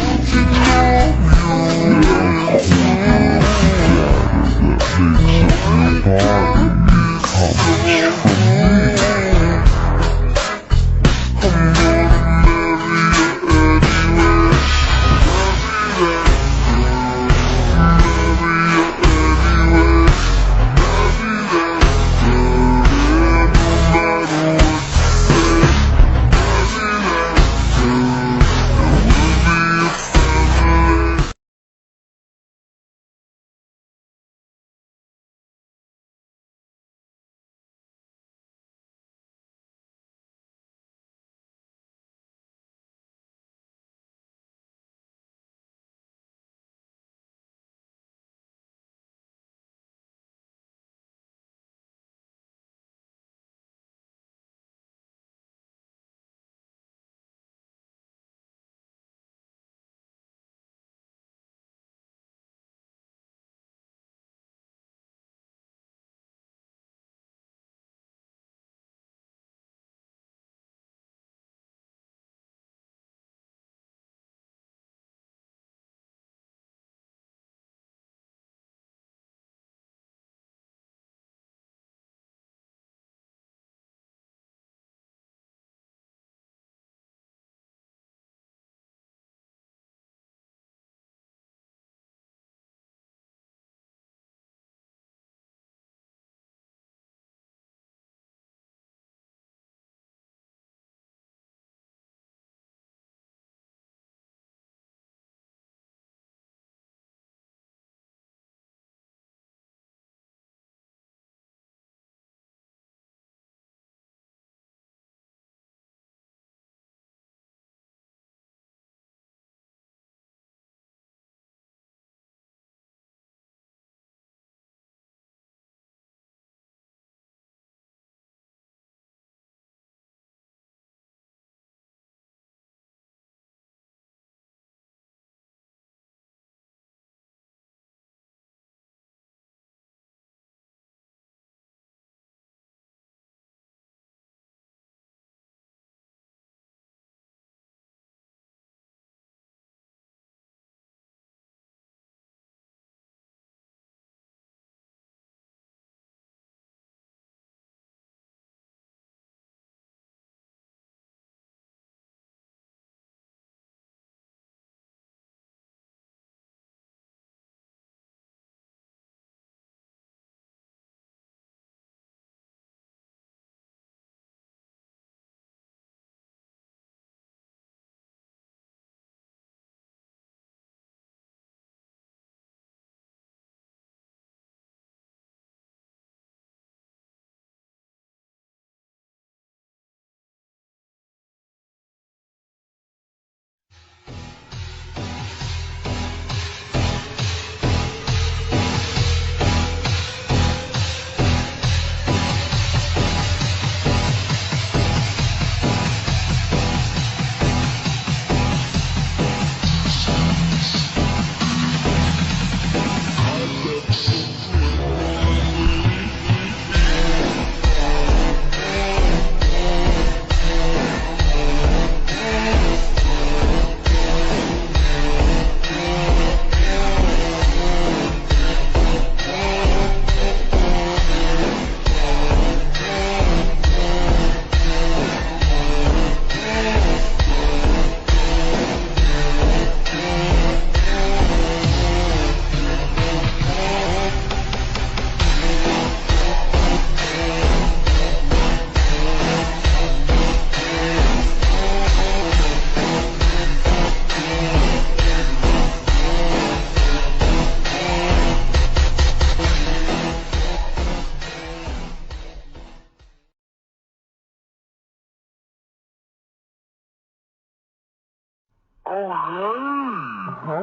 Hi,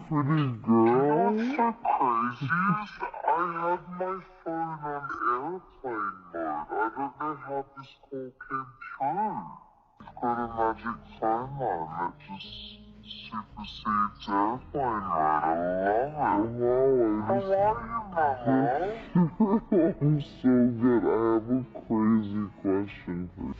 pretty girl. What's so crazy is I had my phone on airplane mode. I don't know how this call came through. It's got a magic phone line that just supersedes airplane mode. I love it. How are you, Mama? I'm so good. I have a crazy question for you.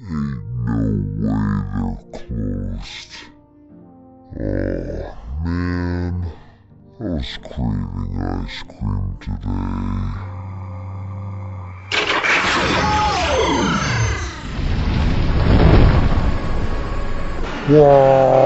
Ain't no way they're closed. Oh man, I was craving ice cream today. Wow!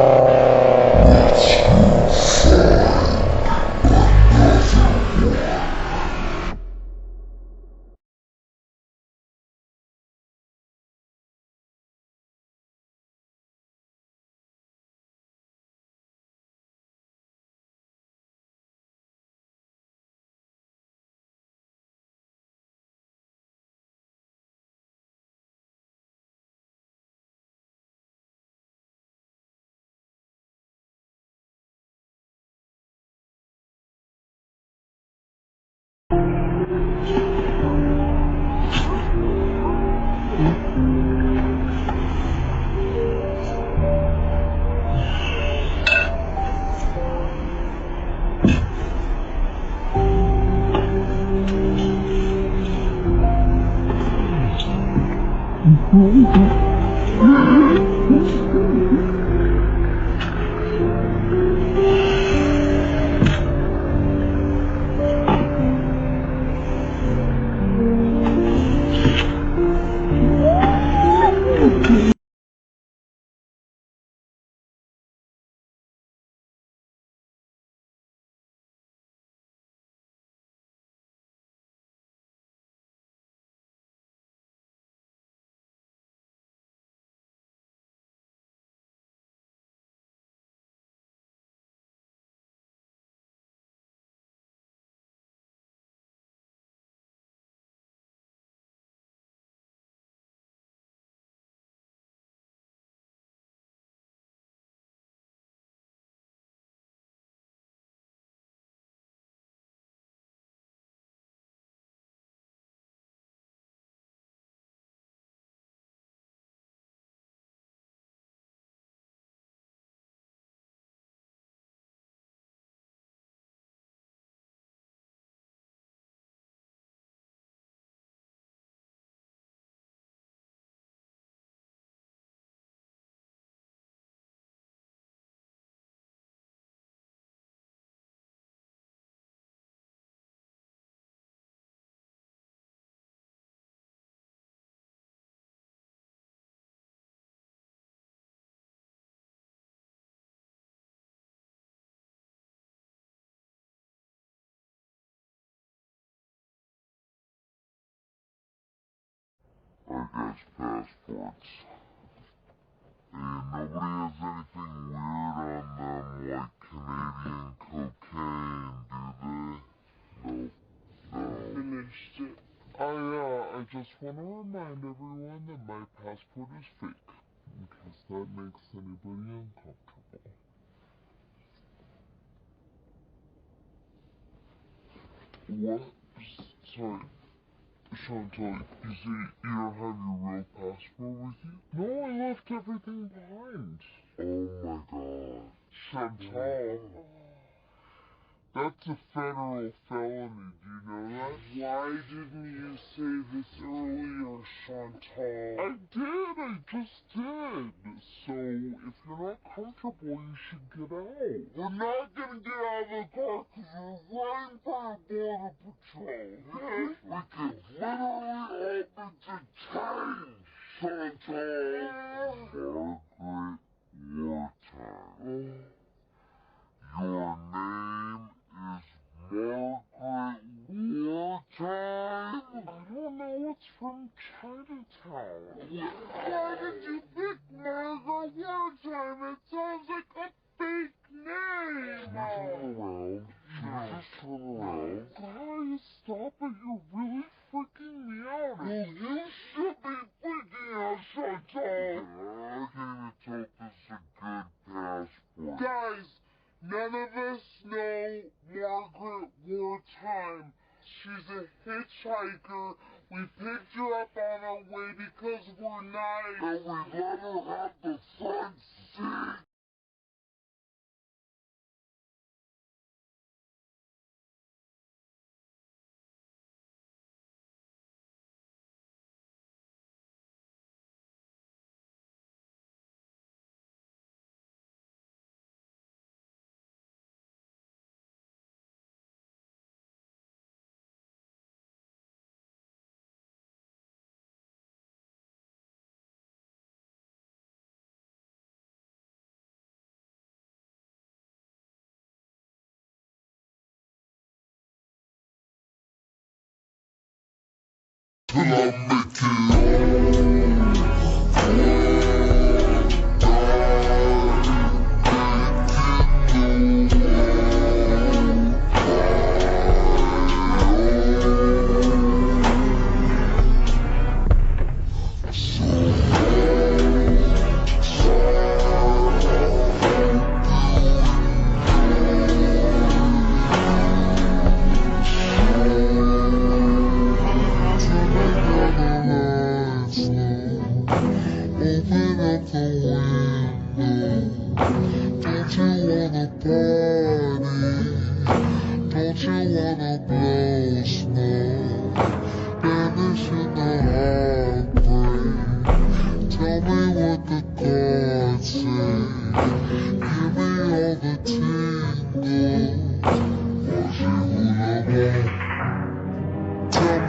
I guess passports. And nobody has anything weird on them like Canadian cocaine, do they? No. Finished it. I just want to remind everyone that my passport is fake, in case that makes anybody uncomfortable. What? Sorry. Chantal, you say you don't have your real passport with you? No, I left everything behind. Oh my god. Chantal, that's a federal felony, do you know that? Why didn't you say this earlier, Chantal? I just did. So, if you're not comfortable, you should get out. We're not gonna get out of the car because we're running for a border patrol. We could literally all be detained, Chantal. Margaret Wartime. Your name is Margaret Wartime? I don't know what's from Chinatown. Why did you pick Margaret Wartime? It sounds like a fake name. Should we turn around? Guys, stop it. You're really freaking me out. Well, you should be freaking out, Chantal. I can't even tell if this is a good passport. Guys, none of us know Margaret Wartime. She's a hitchhiker. We picked her up on our way because we're nice. And we let her have the front seat. Till I make it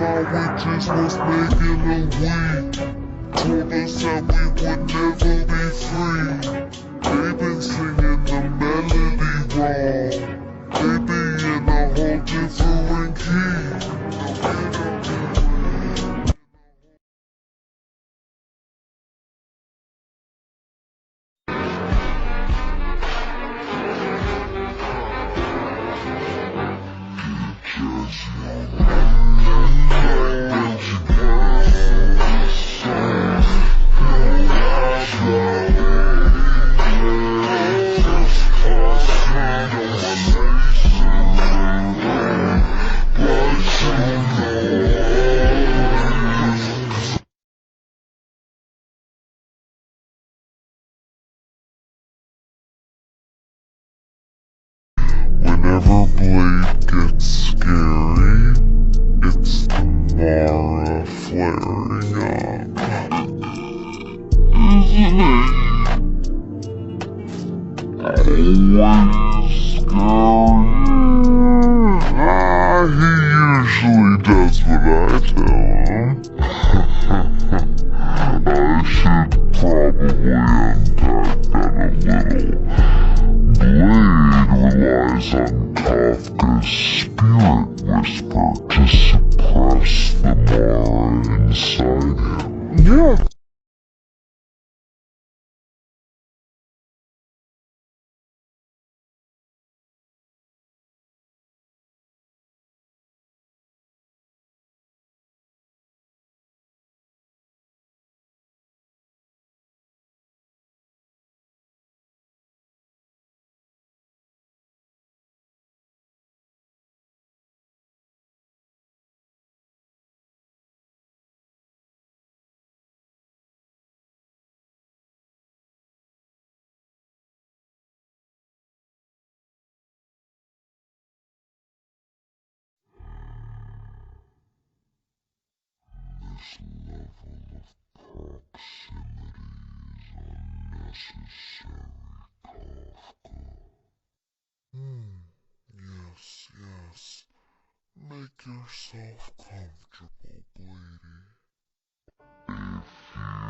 my witches was making a week. Told us that we would never be free. They been singing the melody wrong. They be in a whole different key. Whenever Blade gets scary, it's the Mara flaring up. Isn't it always scary? He usually does what I tell him. I should probably unpack that a little. Blade relies on Kafka's spirit whisper to suppress the Mara inside him. Yeah. This level of proximity is unnecessary, Kafka. Yes, yes. Make yourself comfortable, Blady. A few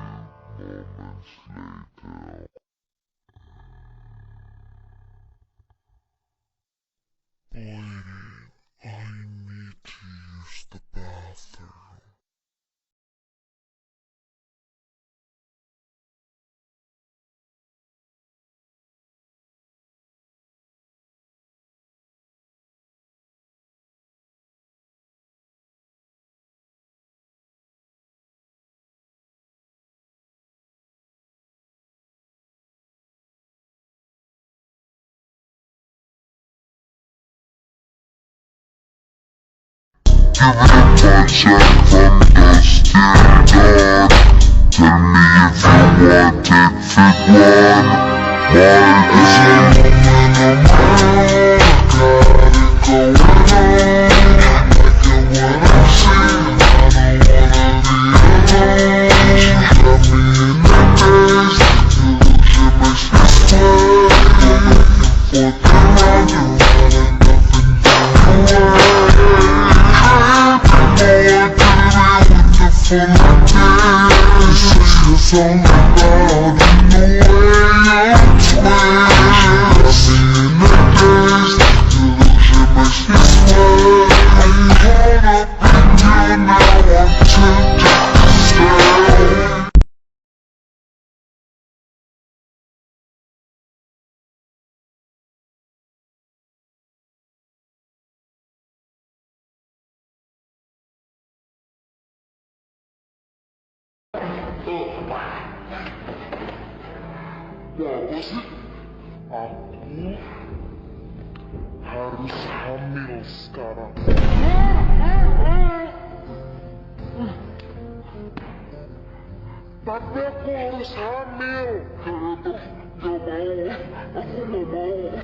moments later. Blady, I need to use the bathroom. Give it a punch and from dust till dawn. Tell me if you want it, fit one. Why is a moment of mine? Got it going on. Liking what I'm seeing, I don't wanna be alone. She got me in the daze, the illusion makes me sweat. Going forth around and round and up and down the way. Full of days, it's all about in the way of twist. Got me in the daze, the illusion makes me sweat. I'm caught up in you now, I'm tempted to stay. What was it? Aku harus hamil sekarang. Tapi aku harus hamil. Gak mau. Aku gak mau.